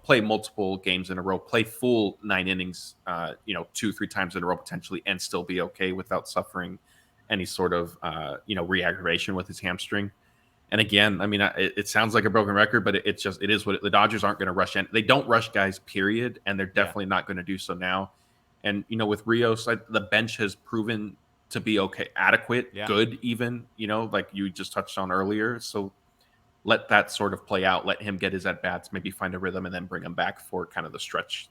play multiple games in a row, play full 9 innings, 2-3 times in a row potentially, and still be okay without suffering any sort of, re-aggravation with his hamstring. And again, I mean, it sounds like a broken record, but it is what the Dodgers aren't going to rush in. They don't rush guys, period, and they're definitely not going to do so now. And, with Rios, the bench has proven to be okay, adequate, good even, like you just touched on earlier. So let that sort of play out. Let him get his at-bats, maybe find a rhythm, and then bring him back for kind of the stretch.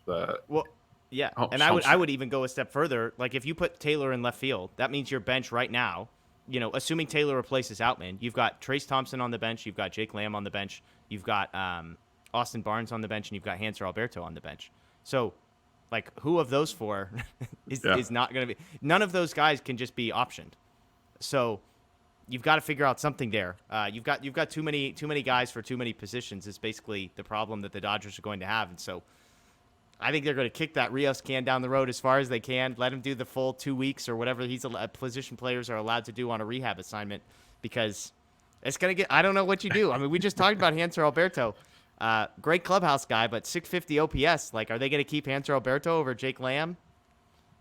Yeah, Oh, and I would even go a step further. Like if you put Taylor in left field, that means your bench right now, assuming Taylor replaces Outman, you've got Trace Thompson on the bench, you've got Jake Lamb on the bench, you've got Austin Barnes on the bench, and you've got Hanser Alberto on the bench. So, like, who of those four is not going to be? None of those guys can just be optioned. So, you've got to figure out something there. You've got too many guys for too many positions is basically the problem that the Dodgers are going to have, and so. I think they're going to kick that Rios can down the road as far as they can. Let him do the full 2 weeks or whatever position players are allowed to do on a rehab assignment because it's going to get – I don't know what you do. I mean, we just talked about Hanser Alberto. Great clubhouse guy, but 650 OPS. Like, are they going to keep Hanser Alberto over Jake Lamb?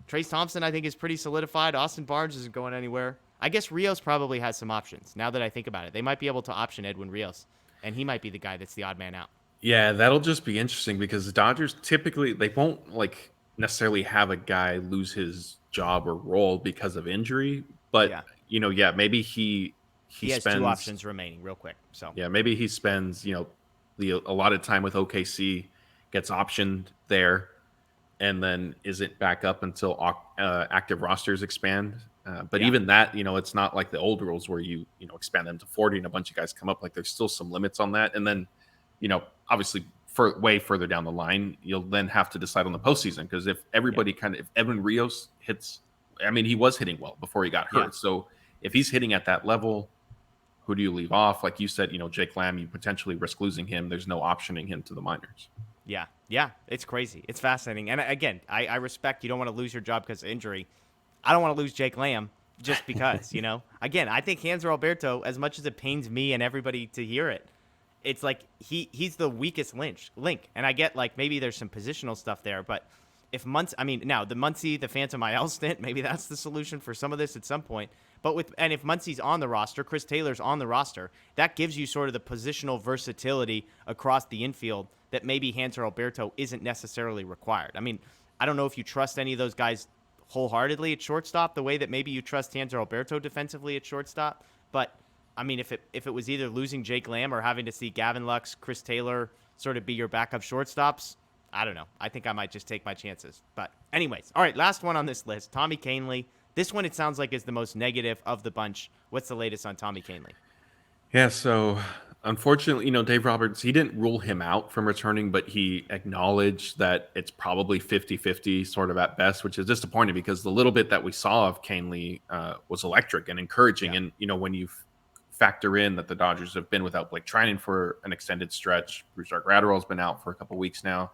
Trace Thompson, I think, is pretty solidified. Austin Barnes isn't going anywhere. I guess Rios probably has some options now that I think about it. They might be able to option Edwin Rios, and he might be the guy that's the odd man out. Yeah, that'll just be interesting because the Dodgers typically they won't necessarily have a guy lose his job or role because of injury, but maybe he has spends 2 options remaining real quick. So yeah, maybe he spends the allotted time with OKC, gets optioned there, and then isn't back up until active rosters expand. But even that, it's not like the old rules where you expand them to 40 and a bunch of guys come up. Like there's still some limits on that, and then. Obviously way further down the line, you'll then have to decide on the postseason because if everybody if Edwin Rios hits, I mean, he was hitting well before he got hurt. Yeah. So if he's hitting at that level, who do you leave off? Like you said, Jake Lamb, you potentially risk losing him. There's no optioning him to the minors. Yeah. Yeah. It's crazy. It's fascinating. And again, I respect you don't want to lose your job because of injury. I don't want to lose Jake Lamb just because, Again, I think Hanser Alberto, as much as it pains me and everybody to hear it, it's like he's the weakest link. And I get maybe there's some positional stuff there, but if now the Muncy, the Phantom IL stint, maybe that's the solution for some of this at some point. But if Muncy's on the roster, Chris Taylor's on the roster, that gives you sort of the positional versatility across the infield that maybe Hanser Alberto isn't necessarily required. I mean, I don't know if you trust any of those guys wholeheartedly at shortstop the way that maybe you trust Hanser Alberto defensively at shortstop, but I mean, if it was either losing Jake Lamb or having to see Gavin Lux, Chris Taylor sort of be your backup shortstops, I don't know. I think I might just take my chances. But anyways, all right, last one on this list, Tommy Kahnle. This one, it sounds like, is the most negative of the bunch. What's the latest on Tommy Kahnle? Yeah, so unfortunately, Dave Roberts, he didn't rule him out from returning, but he acknowledged that it's probably 50-50 sort of at best, which is disappointing because the little bit that we saw of Kahnle was electric and encouraging. Yeah. And, when you factor in that the Dodgers have been without Blake Treinen for an extended stretch. Brusdar Graterol's been out for a couple weeks now.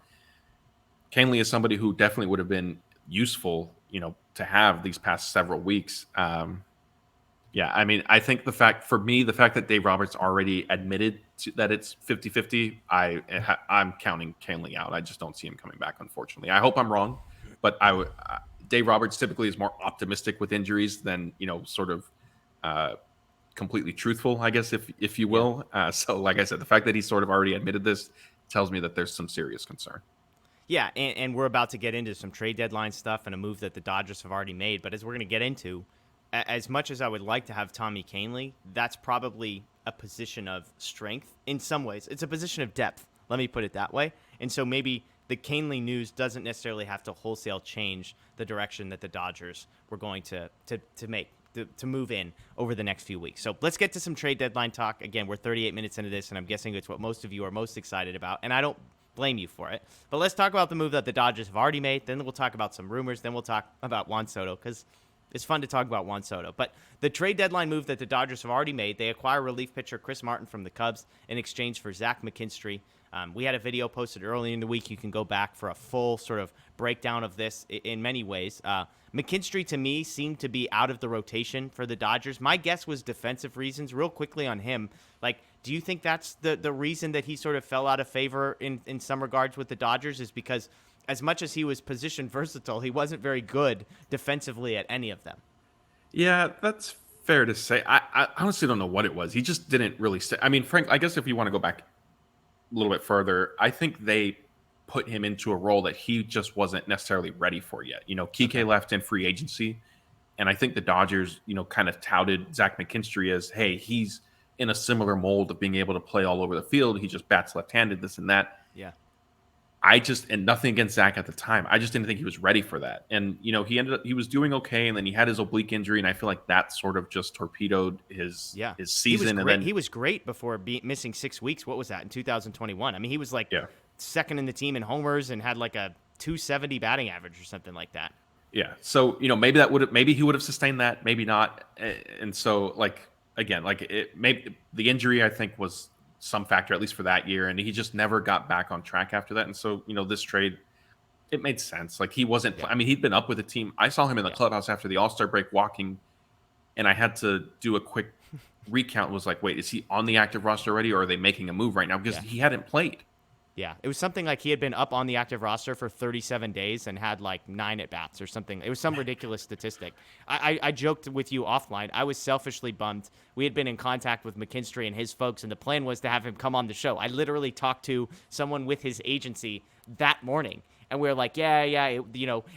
Kahnle is somebody who definitely would have been useful, to have these past several weeks. I mean, I think the fact that Dave Roberts already admitted that it's 50-50, I'm counting Kahnle out. I just don't see him coming back, unfortunately. I hope I'm wrong, but Dave Roberts typically is more optimistic with injuries than, sort of completely truthful, I guess, if you will. So like I said, the fact that he sort of already admitted this tells me that there's some serious concern. Yeah, and we're about to get into some trade deadline stuff and a move that the Dodgers have already made. But as we're going to get into, as much as I would like to have Tommy Kahnle, that's probably a position of strength in some ways. It's a position of depth, let me put it that way. And so maybe the Kahnle news doesn't necessarily have to wholesale change the direction that the Dodgers were going to move in over the next few weeks. So let's get to some trade deadline talk. Again, we're 38 minutes into this, and I'm guessing it's what most of you are most excited about, and I don't blame you for it. But let's talk about the move that the Dodgers have already made. Then we'll talk about some rumors. Then we'll talk about Juan Soto, because it's fun to talk about Juan Soto. But the trade deadline move that the Dodgers have already made, they acquire relief pitcher Chris Martin from the Cubs in exchange for Zach McKinstry. We had a video posted early in the week. You can go back for a full sort of breakdown of this in many ways. McKinstry, to me, seemed to be out of the rotation for the Dodgers. My guess was defensive reasons. Real quickly on him, do you think that's the reason that he sort of fell out of favor in some regards with the Dodgers, is because as much as he was position versatile, he wasn't very good defensively at any of them? Yeah, that's fair to say. I honestly don't know what it was. He just didn't really stay. I mean, Frank, I guess if you want to go back a little bit further, I think they put him into a role that he just wasn't necessarily ready for yet. Kike left in free agency, and I think the Dodgers, kind of touted Zach McKinstry as, hey, he's in a similar mold of being able to play all over the field. He just bats left-handed, this and that. Yeah. and nothing against Zach at the time. I just didn't think he was ready for that. And, he was doing okay. And then he had his oblique injury. And I feel like that sort of just torpedoed his season. He was great before missing 6 weeks. What was that in 2021? I mean, he was like second in the team in homers and had like a 270 batting average or something like that. Yeah. So, maybe he would have sustained that, maybe not. And so maybe the injury, I think, was some factor, at least for that year. And he just never got back on track after that. And so, this trade, it made sense. Like he wasn't, I mean, he'd been up with the team. I saw him in the clubhouse after the All-Star break walking, and I had to do a quick recount. It was like, wait, is he on the active roster already, or are they making a move right now? Because he hadn't played. Yeah, it was something like he had been up on the active roster for 37 days and had like 9 at-bats or something. It was some ridiculous statistic. I joked with you offline. I was selfishly bummed. We had been in contact with McKinstry and his folks, and the plan was to have him come on the show. I literally talked to someone with his agency that morning, and we were like, and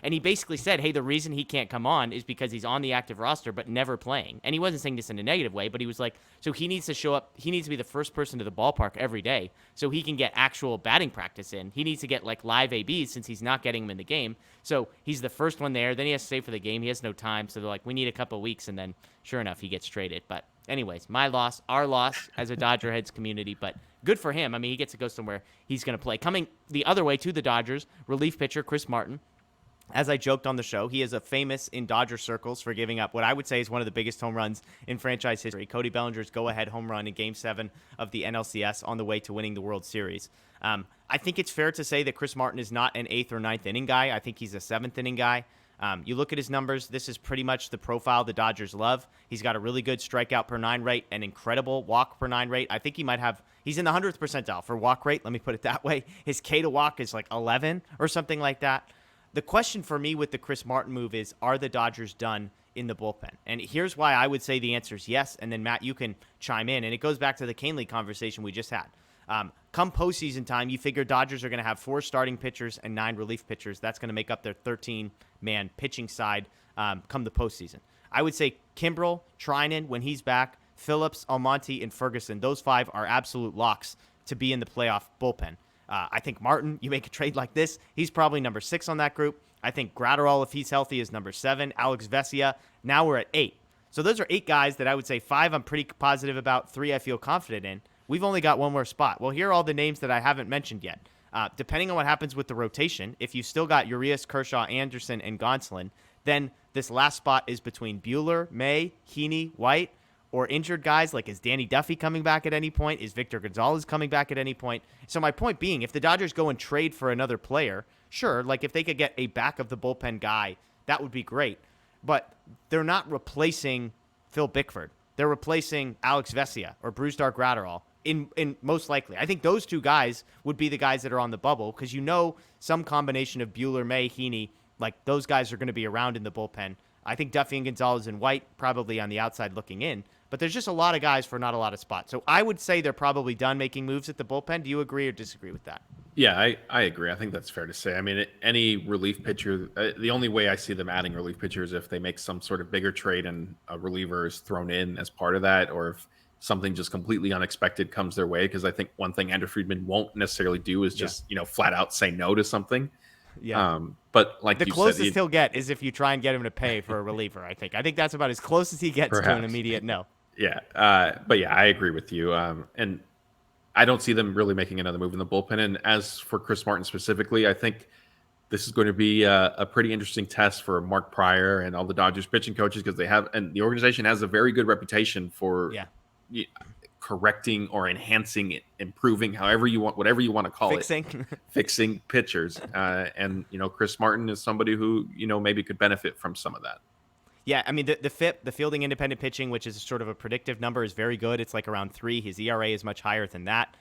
he basically said, hey, the reason he can't come on is because he's on the active roster but never playing. And he wasn't saying this in a negative way, but he was like, so he needs to show up. He needs to be the first person to the ballpark every day so he can get actual batting practice in. He needs to get like live ABs since he's not getting them in the game. So he's the first one there. Then he has to stay for the game. He has no time. So they're like, we need a couple of weeks. And then sure enough, he gets traded. But anyways, my loss, our loss as a DodgerHeads community, but good for him. I mean, he gets to go somewhere he's going to play. Coming the other way to the Dodgers, relief pitcher Chris Martin. As I joked on the show, he is famous in Dodger circles for giving up what I would say is one of the biggest home runs in franchise history. Cody Bellinger's go-ahead home run in Game 7 of the NLCS on the way to winning the World Series. I think it's fair to say that Chris Martin is not an 8th or 9th inning guy. I think he's a 7th inning guy. You look at his numbers, this is pretty much the profile the Dodgers love. He's got a really good strikeout per 9 rate, an incredible walk per 9 rate. I think he's in the 100th percentile for walk rate, let me put it that way. His K to walk is like 11 or something like that. The question for me with the Chris Martin move is, are the Dodgers done in the bullpen? And here's why I would say the answer is yes, and then Matt, you can chime in. And it goes back to the Haney conversation we just had. Come postseason time, you figure Dodgers are going to have 4 starting pitchers and 9 relief pitchers. That's going to make up their 13-man pitching side come the postseason. I would say Kimbrell, Treinen, when he's back, Phillips, Almonte, and Ferguson, those 5 are absolute locks to be in the playoff bullpen. I think Martin, you make a trade like this, he's probably number 6 on that group. I think Gratterall, if he's healthy, is number 7. Alex Vesia, now we're at 8. So those are 8 guys that I would say 5 I'm pretty positive about, 3 I feel confident in. We've only got one more spot. Well, here are all the names that I haven't mentioned yet. Depending on what happens with the rotation, if you still got Urias, Kershaw, Anderson, and Gonzalon, then this last spot is between Buehler, May, Heaney, White, or injured guys like is Danny Duffy coming back at any point? Is Victor Gonzalez coming back at any point? So my point being, if the Dodgers go and trade for another player, sure, like if they could get a back of the bullpen guy, that would be great. But they're not replacing Phil Bickford. They're replacing Alex Vesia or Brusdar Gratterall. In most likely, I think those 2 guys would be the guys that are on the bubble because some combination of Buehler, May, Heaney, like those guys are going to be around in the bullpen. I think Duffy and Gonzalez and White probably on the outside looking in, but there's just a lot of guys for not a lot of spots. So I would say they're probably done making moves at the bullpen. Do you agree or disagree with that? Yeah, I agree. I think that's fair to say. I mean, any relief pitcher, the only way I see them adding relief pitchers if they make some sort of bigger trade and a reliever is thrown in as part of that, or if something just completely unexpected comes their way. Because I think one thing Andrew Friedman won't necessarily do is just, flat out say no to something. Yeah. But like the closest he'll get is if you try and get him to pay for a reliever. I think that's about as close as he gets to an immediate no. Yeah. But yeah, I agree with you. And I don't see them really making another move in the bullpen. And as for Chris Martin specifically, I think this is going to be a pretty interesting test for Mark Pryor and all the Dodgers pitching coaches because the organization has a very good reputation for correcting or enhancing, improving, whatever you want to call it, fixing pitchers. And Chris Martin is somebody who maybe could benefit from some of that. Yeah, I mean the FIP, the fielding independent pitching, which is sort of a predictive number, is very good. It's like around 3. His ERA is much higher than that.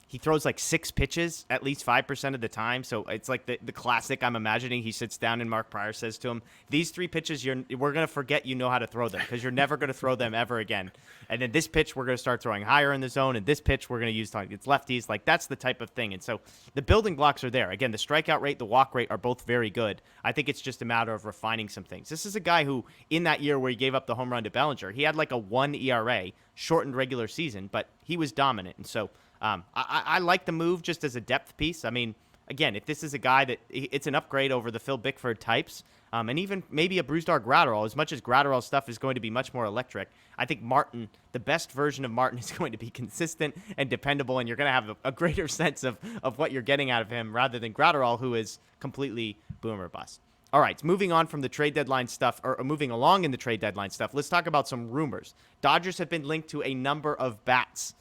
He throws like 6 pitches at least 5% of the time. So it's like the classic I'm imagining. He sits down and Mark Pryor says to him, these 3 pitches, we're going to forget you know how to throw them because you're never going to throw them ever again. And then this pitch, we're going to start throwing higher in the zone. And this pitch, we're going to use it's lefties. Like that's the type of thing. And so the building blocks are there. Again, the strikeout rate, the walk rate are both very good. I think it's just a matter of refining some things. This is a guy who in that year where he gave up the home run to Bellinger, he had like a 1 ERA, shortened regular season, but he was dominant. And so I like the move just as a depth piece. I mean, again, if this is a guy that it's an upgrade over the Phil Bickford types, and even maybe a Brusdar Gratterall, as much as Gratterall's stuff is going to be much more electric, I think Martin, the best version of Martin, is going to be consistent and dependable, and you're going to have a greater sense of what you're getting out of him rather than Gratterall, who is completely boom or bust. All right, moving on from the trade deadline stuff, or moving along in the trade deadline stuff, let's talk about some rumors. Dodgers have been linked to a number of bats.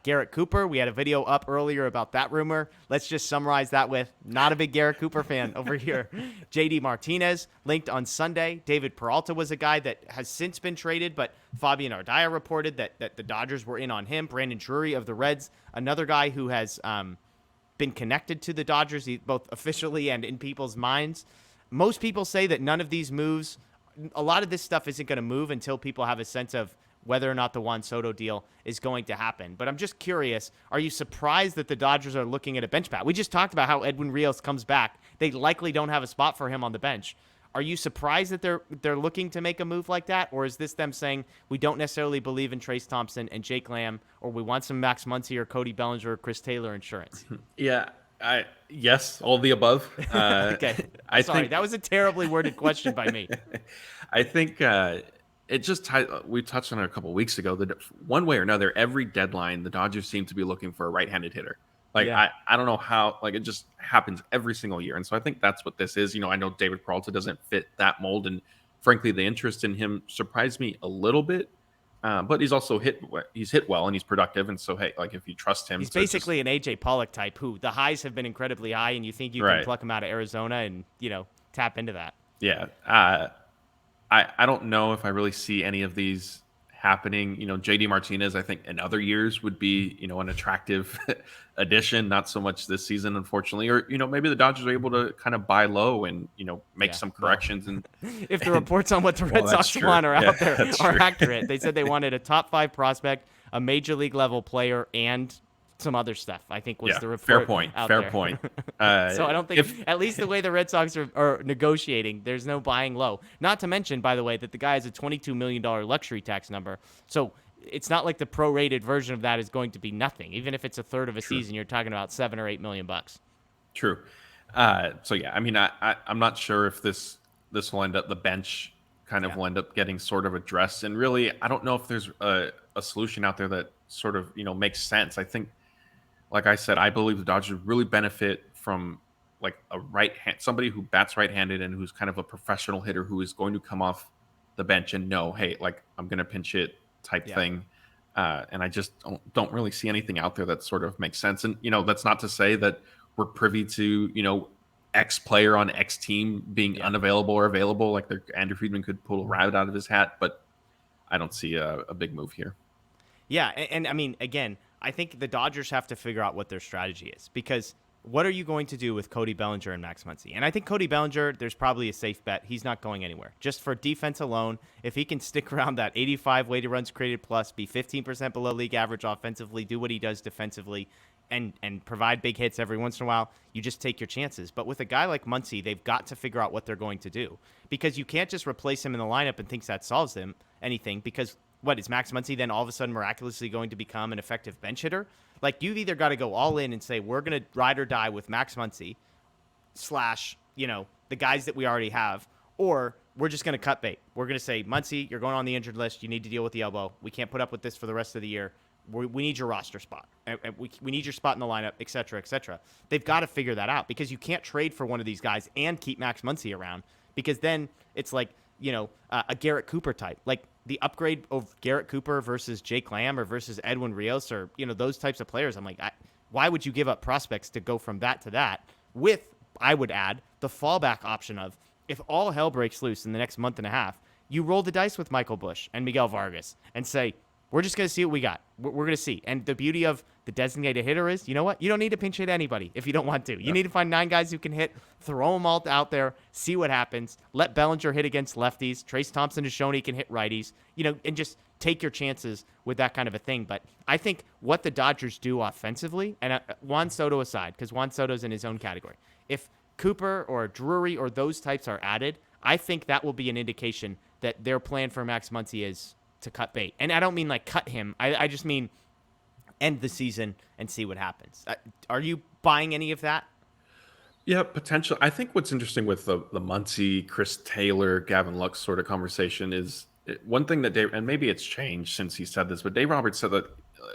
Garrett Cooper, we had a video up earlier about that rumor. Let's just summarize that with not a big Garrett Cooper fan over here. JD Martinez linked on Sunday. David Peralta was a guy that has since been traded, but Fabian Ardaya reported that the Dodgers were in on him. Brandon Drury of the Reds, another guy who has been connected to the Dodgers, both officially and in people's minds. Most people say that none of these moves, a lot of this stuff isn't going to move until people have a sense of whether or not the Juan Soto deal is going to happen. But I'm just curious, are you surprised that the Dodgers are looking at a bench bat? We just talked about how Edwin Rios comes back. They likely don't have a spot for him on the bench. Are you surprised that they're looking to make a move like that? Or is this them saying, we don't necessarily believe in Trace Thompson and Jake Lamb, or we want some Max Muncy or Cody Bellinger or Chris Taylor insurance? Yeah, yes, all the above. Okay. Sorry, that was a terribly worded question by me. I think it just we touched on it a couple of weeks ago that one way or another, every deadline, the Dodgers seem to be looking for a right-handed hitter. I don't know how, it just happens every single year. And so I think that's what this is. I know David Peralta doesn't fit that mold. And frankly, the interest in him surprised me a little bit. But he's also hit well and he's productive. And so, hey, if you trust him. He's basically an AJ Pollock type who the highs have been incredibly high and you think you can pluck him out of Arizona and, tap into that. Yeah. I don't know if I really see any of these happening. JD Martinez, I think in other years would be, an attractive addition, not so much this season, unfortunately. Or, maybe the Dodgers are able to kind of buy low and, make some corrections. And if the reports on what the Red Sox want are out there are accurate, they said they wanted a top 5 prospect, a major league level player, and some other stuff, I think was the report. Fair point. So I don't think, at least the way the Red Sox are negotiating, there's no buying low. Not to mention, by the way, that the guy has a $22 million luxury tax number. So it's not like the prorated version of that is going to be nothing. Even if it's a third of a season, you're talking about $7 or $8 million. True. So yeah, I mean, I'm not sure if this will end up, the bench kind of will end up getting sort of addressed. And really, I don't know if there's a solution out there that sort of, makes sense. I think, like I said, I believe the Dodgers really benefit from somebody who bats right-handed and who's kind of a professional hitter who is going to come off the bench and know, hey, I'm going to pinch hit type thing. And I just don't really see anything out there that sort of makes sense. And, that's not to say that we're privy to, X player on X team being unavailable or available. Andrew Friedman could pull a rabbit out of his hat, but I don't see a big move here. Yeah, and I mean, again, I think the Dodgers have to figure out what their strategy is, because what are you going to do with Cody Bellinger and Max Muncy? And I think Cody Bellinger, there's probably a safe bet. He's not going anywhere. Just for defense alone, if he can stick around that 85 weighted runs created plus, be 15% below league average offensively, do what he does defensively, and provide big hits every once in a while, you just take your chances. But with a guy like Muncy, they've got to figure out what they're going to do, because you can't just replace him in the lineup and think that solves them anything, because what is Max Muncy then all of a sudden miraculously going to become an effective bench hitter? You've either got to go all in and say, we're going to ride or die with Max Muncy / the guys that we already have, or we're just going to cut bait. We're going to say, Muncy, you're going on the injured list. You need to deal with the elbow. We can't put up with this for the rest of the year. We need your roster spot. We need your spot in the lineup, et cetera, et cetera. They've got to figure that out, because you can't trade for one of these guys and keep Max Muncy around, because then it's a Garrett Cooper type. The upgrade of Garrett Cooper versus Jake Lamb or versus Edwin Rios or, those types of players. I'm why would you give up prospects to go from that to that with, I would add, the fallback option of, if all hell breaks loose in the next month and a half, you roll the dice with Michael Busch and Miguel Vargas and say, we're just going to see what we got. We're going to see. And the beauty of the designated hitter is, you know what? You don't need to pinch hit anybody if you don't want to. You need to find 9 guys who can hit, throw them all out there, see what happens. Let Bellinger hit against lefties. Trace Thompson has shown he can hit righties, and just take your chances with that kind of a thing. But I think what the Dodgers do offensively, and Juan Soto aside, because Juan Soto's in his own category, if Cooper or Drury or those types are added, I think that will be an indication that their plan for Max Muncy is to cut bait. And I don't mean cut him. I just mean end the season and see what happens. Are you buying any of that? Yeah, potential. I think what's interesting with the Muncy, Chris Taylor, Gavin Lux sort of conversation is one thing that Dave, and maybe it's changed since he said this, but Dave Roberts said that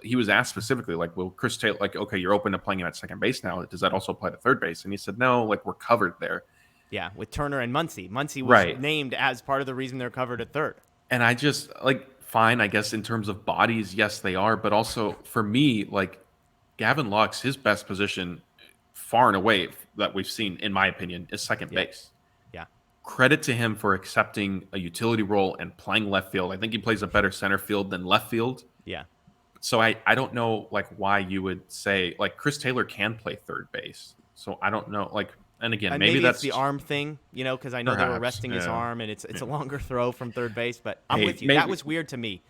he was asked specifically, like, well, Chris Taylor, like, okay, you're open to playing him at second base now. Does that also apply to third base? And he said, no, like, we're covered there. Yeah, with Turner and Muncy. Muncy was Right. named as part of the reason they're covered at third. And I just, like, fine, I guess in terms of bodies, yes, they are. But also for me, like, Gavin Lux, his best position far and away that we've seen, in my opinion, is second base. Yeah. Credit to him for accepting a utility role and playing left field. I think he plays a better center field than left field. Yeah. So I don't know, like, why you would say, like, Chris Taylor can play third base. So I don't know, like, and again, maybe that's it's the arm thing, because I know they were resting his arm, and it's a longer throw from third base. But I'm with you. That was weird to me.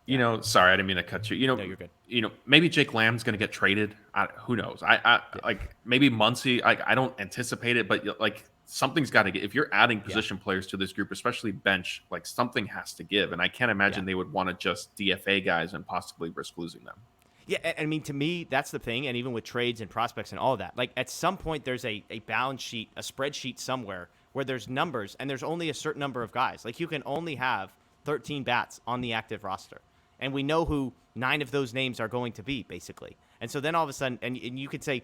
Sorry, I didn't mean to cut you. No, you're good. Maybe Jake Lamb's going to get traded. Who knows? Like, maybe Muncy. I don't anticipate it, but like, something's got to get. If you're adding position players to this group, especially bench, like, something has to give. And I can't imagine they would want to just DFA guys and possibly risk losing them. Yeah, I mean, to me, that's the thing. And even with trades and prospects and all of that, like, at some point there's a balance sheet, a spreadsheet somewhere where there's numbers and there's only a certain number of guys. Like, you can only have 13 bats on the active roster. And we know who 9 of those names are going to be, basically. And so then all of a sudden, and you could say,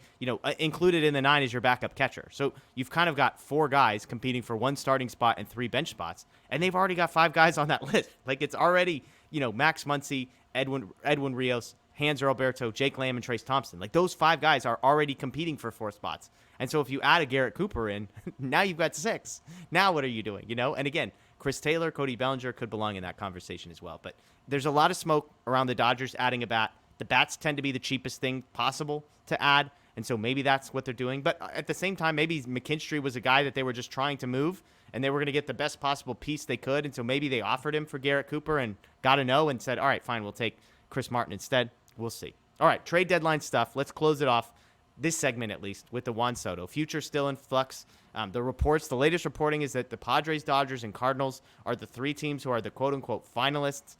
included in the 9 is your backup catcher. So you've kind of got 4 guys competing for 1 starting spot and 3 bench spots. And they've already got 5 guys on that list. Like, it's already, Max Muncy, Edwin Rios, Hanser Alberto, Jake Lamb, and Trey Thompson. Like, those 5 guys are already competing for 4 spots. And so if you add a Garrett Cooper in, now you've got 6. Now what are you doing, And again, Chris Taylor, Cody Bellinger could belong in that conversation as well. But there's a lot of smoke around the Dodgers adding a bat. The bats tend to be the cheapest thing possible to add, and so maybe that's what they're doing. But at the same time, maybe McKinstry was a guy that they were just trying to move, and they were going to get the best possible piece they could, and so maybe they offered him for Garrett Cooper and got a no and said, all right, fine, we'll take Chris Martin instead. We'll see. All right, trade deadline stuff. Let's close it off, this segment at least, with the Juan Soto. Future still in flux. The latest reporting is that the Padres, Dodgers, and Cardinals are the 3 teams who are the quote-unquote finalists.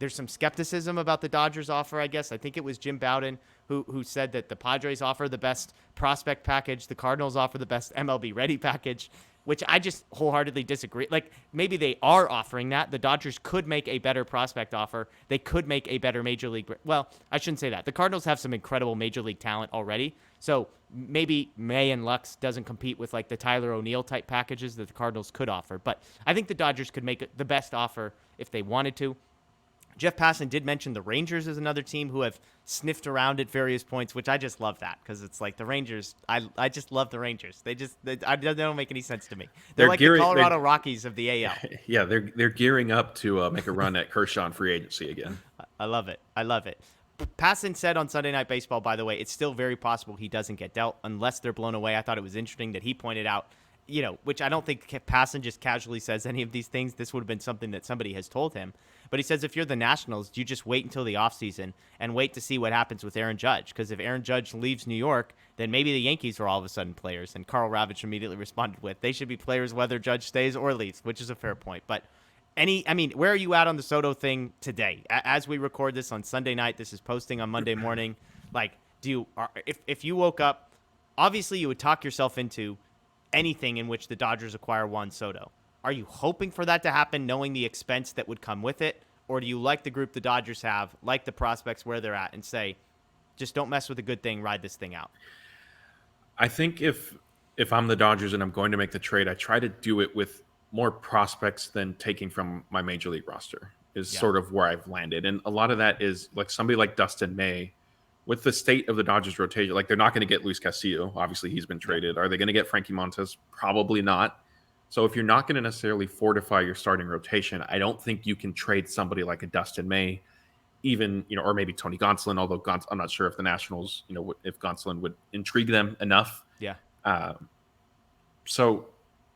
There's some skepticism about the Dodgers offer, I guess. I think it was Jim Bowden who said that the Padres offer the best prospect package, the Cardinals offer the best MLB-ready package, which I just wholeheartedly disagree. Like, maybe they are offering that. The Dodgers could make a better prospect offer. They could make a better Major League. Well, I shouldn't say that. The Cardinals have some incredible Major League talent already. So maybe May and Lux doesn't compete with, like, the Tyler O'Neill type packages that the Cardinals could offer. But I think the Dodgers could make the best offer if they wanted to. Jeff Passan did mention the Rangers as another team who have sniffed around at various points, which I just love that because it's like the Rangers. I just love the Rangers. They don't make any sense to me. They're like the Colorado Rockies of the AL. Yeah, they're gearing up to make a run at Kershaw in free agency again. I love it. Passan said on Sunday Night Baseball, by the way, it's still very possible he doesn't get dealt unless they're blown away. I thought it was interesting that he pointed out, which I don't think Passan just casually says any of these things. This would have been something that somebody has told him. But he says if you're the Nationals, you just wait until the offseason and wait to see what happens with Aaron Judge. Because if Aaron Judge leaves New York, then maybe the Yankees are all of a sudden players. And Carl Ravitch immediately responded with, they should be players whether Judge stays or leaves, which is a fair point. But where are you at on the Soto thing today? As we record this on Sunday night, this is posting on Monday morning. Like, if you woke up, obviously you would talk yourself into anything in which the Dodgers acquire Juan Soto. Are you hoping for that to happen, knowing the expense that would come with it? Or do you like the group the Dodgers have, like the prospects where they're at, and say, just don't mess with a good thing, ride this thing out? I think if I'm the Dodgers and I'm going to make the trade, I try to do it with more prospects than taking from my Major League roster is sort of where I've landed. And a lot of that is like somebody like Dustin May. With the state of the Dodgers rotation, like they're not going to get Luis Castillo. Obviously, he's been traded. Are they going to get Frankie Montas? Probably not. So if you're not going to necessarily fortify your starting rotation, I don't think you can trade somebody like a Dustin May, even, or maybe Tony Gonzalon, although I'm not sure if the Nationals, if Gonzalon would intrigue them enough. Yeah. So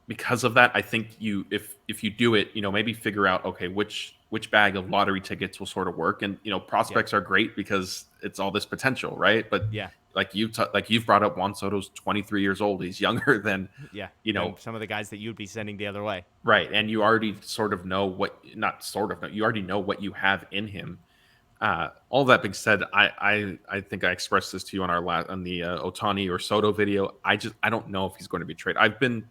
because of that, I think if you do it, maybe figure out, okay, which bag of lottery tickets will sort of work. And, prospects are great because it's all this potential, right? But like you've brought up, Juan Soto's 23 years old. He's younger than, than some of the guys that you'd be sending the other way. Right. And you already you already know what you have in him. All that being said, I think I expressed this to you on the Otani or Soto video. I don't know if he's going to be traded. I've been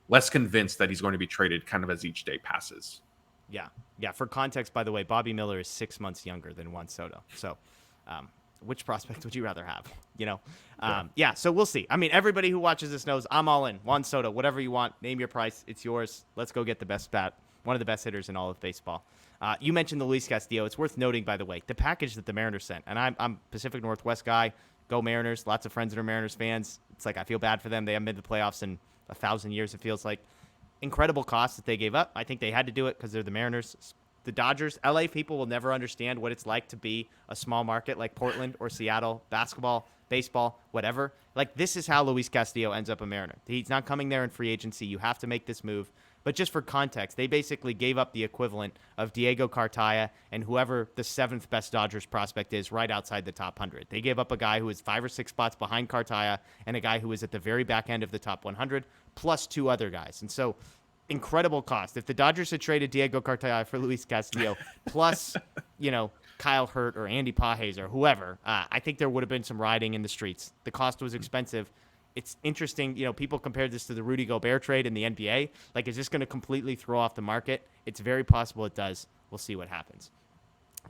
less convinced that he's going to be traded kind of as each day passes. Yeah. Yeah. For context, by the way, Bobby Miller is 6 months younger than Juan Soto. So, which prospect would you rather have? Yeah. So we'll see. I mean, everybody who watches this knows I'm all in. Juan Soto, whatever you want, name your price. It's yours. Let's go get the best bat, one of the best hitters in all of baseball. You mentioned the Luis Castillo. It's worth noting, by the way, the package that the Mariners sent. And I'm Pacific Northwest guy. Go Mariners. Lots of friends that are Mariners fans. It's like I feel bad for them. They haven't made the playoffs in 1,000 years, it feels like. Incredible cost that they gave up. I think they had to do it because they're the Mariners. The Dodgers, LA people will never understand what it's like to be a small market like Portland or Seattle, basketball, baseball, whatever. Like, this is how Luis Castillo ends up a Mariner. He's not coming there in free agency. You have to make this move. But just for context, they basically gave up the equivalent of Diego Cartaya and whoever the 7th best Dodgers prospect is right outside the top 100. They gave up a guy who is 5 or 6 spots behind Cartaya and a guy who is at the very back end of the top 100, plus 2 other guys. And so, incredible cost. If the Dodgers had traded Diego Cartaya for Luis Castillo, plus, Kyle Hurt or Andy Pages or whoever, I think there would have been some rioting in the streets. The cost was expensive. It's interesting, people compared this to the Rudy Gobert trade in the NBA. Like, is this going to completely throw off the market? It's very possible it does. We'll see what happens.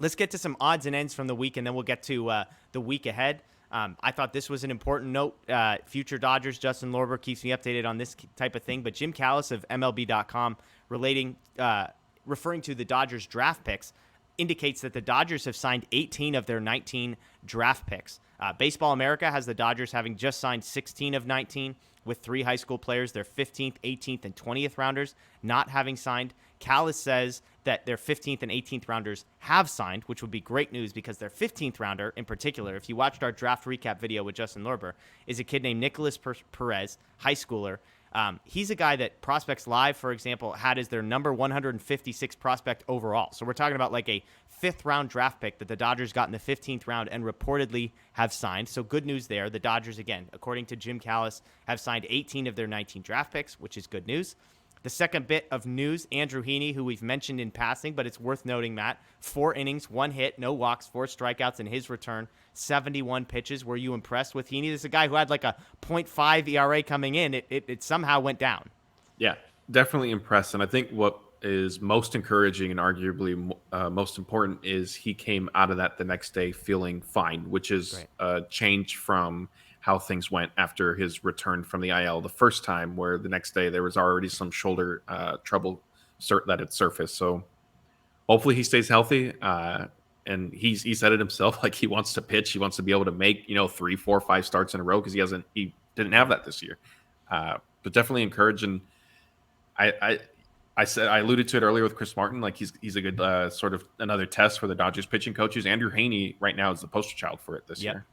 Let's get to some odds and ends from the week, and then we'll get to the week ahead. I thought this was an important note. Future Dodgers, Justin Lorber keeps me updated on this type of thing, but Jim Callis of MLB.com referring to the Dodgers draft picks indicates that the Dodgers have signed 18 of their 19 draft picks. Baseball America has the Dodgers having just signed 16 of 19 with 3 high school players, their 15th, 18th, and 20th rounders not having signed. Callis says that their 15th and 18th rounders have signed, which would be great news because their 15th rounder in particular, if you watched our draft recap video with Justin Lorber, is a kid named Nicholas Perez, high schooler. He's a guy that Prospects Live, for example, had as their number 156 prospect overall. So we're talking about like a 5th round draft pick that the Dodgers got in the 15th round and reportedly have signed. So good news there. The Dodgers, again, according to Jim Callis, have signed 18 of their 19 draft picks, which is good news. The second bit of news, Andrew Heaney, who we've mentioned in passing, but it's worth noting, Matt, 4 innings, 1 hit, no walks, 4 strikeouts in his return, 71 pitches. Were you impressed with Heaney? This is a guy who had like a .5 ERA coming in. It somehow went down. Yeah, definitely impressed. And I think what is most encouraging and arguably most important is he came out of that the next day feeling fine, which is a change from how things went after his return from the IL the first time, where the next day there was already some shoulder trouble that had surfaced. So hopefully he stays healthy. And he said it himself, like he wants to pitch. He wants to be able to make, 3, 4, 5 starts in a row because he didn't have that this year. But definitely encouraged. And I alluded to it earlier with Chris Martin. Like he's a good sort of another test for the Dodgers pitching coaches. Andrew Haney right now is the poster child for it this year.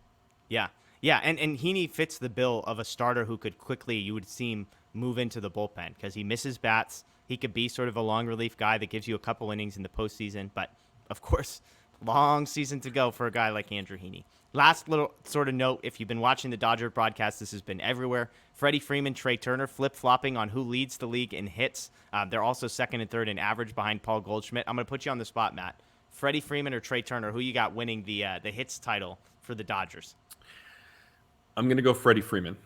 Yeah. Yeah, and Heaney fits the bill of a starter who could quickly, you would see him move into the bullpen because he misses bats. He could be sort of a long relief guy that gives you a couple innings in the postseason. But, of course, long season to go for a guy like Andrew Heaney. Last little sort of note, if you've been watching the Dodger broadcast, this has been everywhere. Freddie, Freeman, Trey Turner flip-flopping on who leads the league in hits. They're also second and third in average behind Paul Goldschmidt. I'm going to put you on the spot, Matt. Freddie Freeman or Trey Turner, who you got winning the hits title for the Dodgers? I'm going to go Freddie Freeman.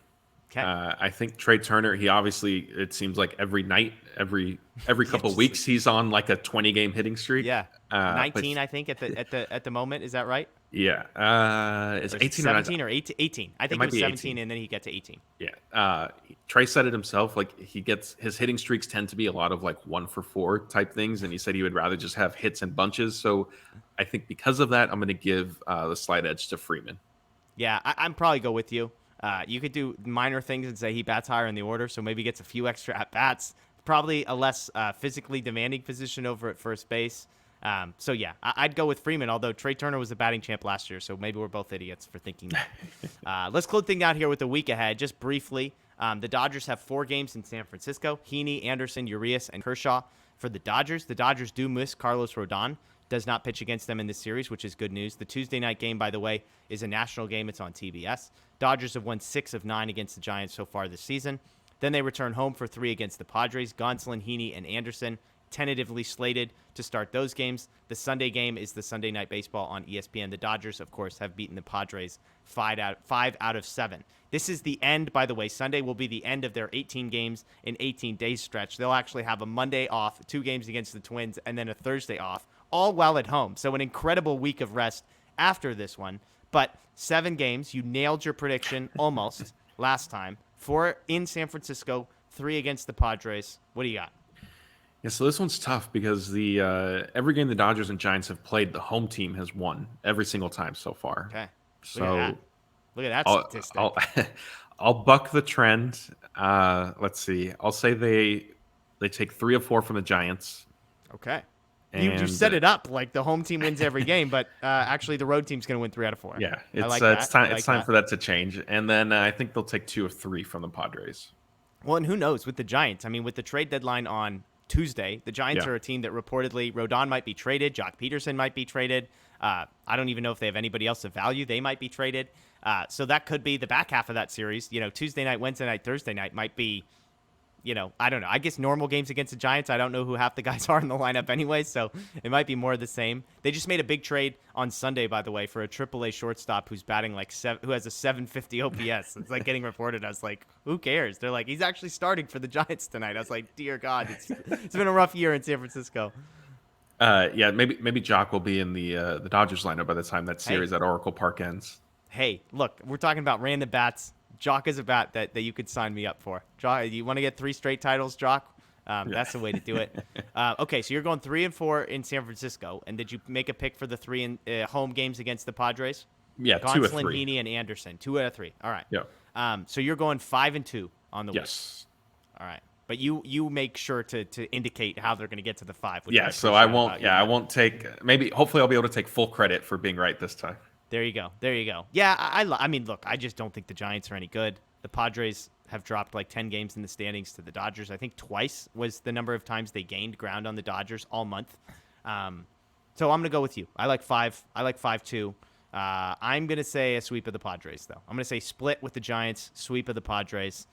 Okay. I think Trey Turner, he obviously, it seems like every night, every couple weeks, he's on like a 20-game hitting streak. Yeah. 19, I think, at the moment. Is that right? Yeah. Is 18 17 or 18? I think it was 17, 18. And then he got to 18. Yeah. Trey said it himself. Like he gets his hitting streaks tend to be a lot of like 1 for 4 type things, and he said he would rather just have hits and bunches. So I think because of that, I'm going to give the slight edge to Freeman. Yeah, I'm probably go with you. You could do minor things and say he bats higher in the order, so maybe gets a few extra at-bats. Probably a less physically demanding position over at first base. So, yeah, I'd go with Freeman, although Trey Turner was the batting champ last year, so maybe we're both idiots for thinking that. Let's close things out here with the week ahead. Just briefly, the Dodgers have 4 games in San Francisco. Heaney, Anderson, Urias, and Kershaw for the Dodgers. The Dodgers do miss Carlos Rodon. Does not pitch against them in this series, which is good news. The Tuesday night game, by the way, is a national game. It's on TBS. Dodgers have won 6 of 9 against the Giants so far this season. Then they return home for 3 against the Padres. Gonzalon, Heaney, and Anderson tentatively slated to start those games. The Sunday game is the Sunday Night Baseball on ESPN. The Dodgers, of course, have beaten the Padres 5 out of 7. This is the end, by the way. Sunday will be the end of their 18 games in 18 days stretch. They'll actually have a Monday off, 2 games against the Twins, and then a Thursday off, all while at home. So an incredible week of rest after this one. But 7 games, you nailed your prediction almost last time. 4 in San Francisco, 3 against the Padres. What do you got? Yeah, so this one's tough because the every game the Dodgers and Giants have played, the home team has won every single time so far. Okay. So Look at that statistic. I'll buck the trend. Let's see. I'll say they take 3 of 4 from the Giants. Okay. You set it up like the home team wins every game, but actually the road team's going to win 3 out of 4. Yeah, it's time for that to change. And then I think they'll take 2 of 3 from the Padres. Well, and who knows with the Giants? I mean, with the trade deadline on Tuesday, the Giants are a team that reportedly Rodon might be traded, Jock Peterson might be traded. I don't even know if they have anybody else of value. They might be traded. So that could be the back half of that series. Tuesday night, Wednesday night, Thursday night might be, I don't know. I guess normal games against the Giants, I don't know who half the guys are in the lineup anyway, so it might be more of the same. They just made a big trade on Sunday, by the way, for a AAA shortstop who's batting who has a 750 OPS. It's like getting reported. I was like, who cares? They're like, he's actually starting for the Giants tonight. I was like, dear God, it's been a rough year in San Francisco. Maybe Jock will be in the Dodgers lineup by the time that series at Oracle Park ends. Hey, look, we're talking about random bats. Jock is a bat that you could sign me up for. Jock, you want to get 3 straight titles, Jock? That's the way to do it. Okay, so you're going 3 and 4 in San Francisco, and did you make a pick for the 3 home games against the Padres? Yeah, 2 of 3. Gonzalon, Heaney, and Anderson, 2 out of 3. All right. Yeah. So you're going 5 and 2 on the week. Yes. All right, but you make sure to indicate how they're going to get to the 5. Yeah. So I won't. Yeah, I won't take. Maybe hopefully I'll be able to take full credit for being right this time. There you go. Yeah, I mean, look, I just don't think the Giants are any good. The Padres have dropped like 10 games in the standings to the Dodgers. I think twice was the number of times they gained ground on the Dodgers all month. So I'm going to go with you. I like 5. I like 5-2. I'm going to say a sweep of the Padres, though. I'm going to say split with the Giants, sweep of the Padres,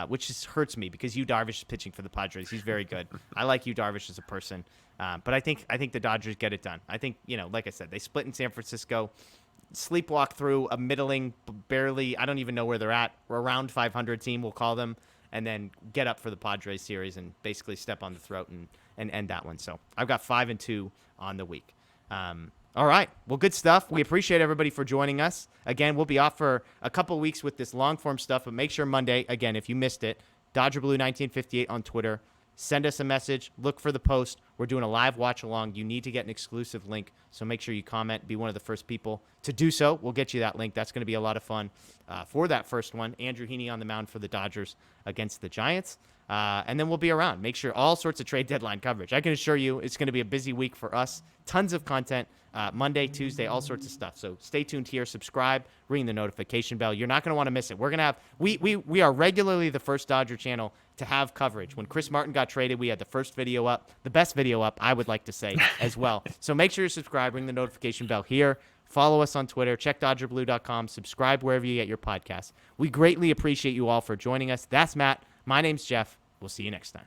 which just hurts me because Yu Darvish is pitching for the Padres. He's very good. I like Yu Darvish as a person. But I think the Dodgers get it done. I think, like I said, they split in San Francisco. Sleepwalk through a middling, barely, I don't even know where they're at, around 500 team, we'll call them, and then get up for the Padres series and basically step on the throat and end that one. So I've got 5 and 2 on the week. All right. Well, good stuff. We appreciate everybody for joining us. Again, we'll be off for a couple weeks with this long-form stuff, but make sure Monday, again, if you missed it, DodgerBlue1958 on Twitter. Send us a message. Look for the post. We're doing a live watch-along. You need to get an exclusive link, so make sure you comment. Be one of the first people to do so. We'll get you that link. That's going to be a lot of fun for that first one. Andrew Heaney on the mound for the Dodgers against the Giants. And then we'll be around. Make sure all sorts of trade deadline coverage. I can assure you it's going to be a busy week for us. Tons of content. Monday, Tuesday, all sorts of stuff. So stay tuned here. Subscribe. Ring the notification bell. You're not going to want to miss it. We're going to have we are regularly the first Dodger channel to have coverage. When Chris Martin got traded, we had the first video up, the best video up, I would like to say, as well. So make sure you subscribe. Ring the notification bell here. Follow us on Twitter. Check DodgerBlue.com. Subscribe wherever you get your podcasts. We greatly appreciate you all for joining us. That's Matt. My name's Jeff. We'll see you next time.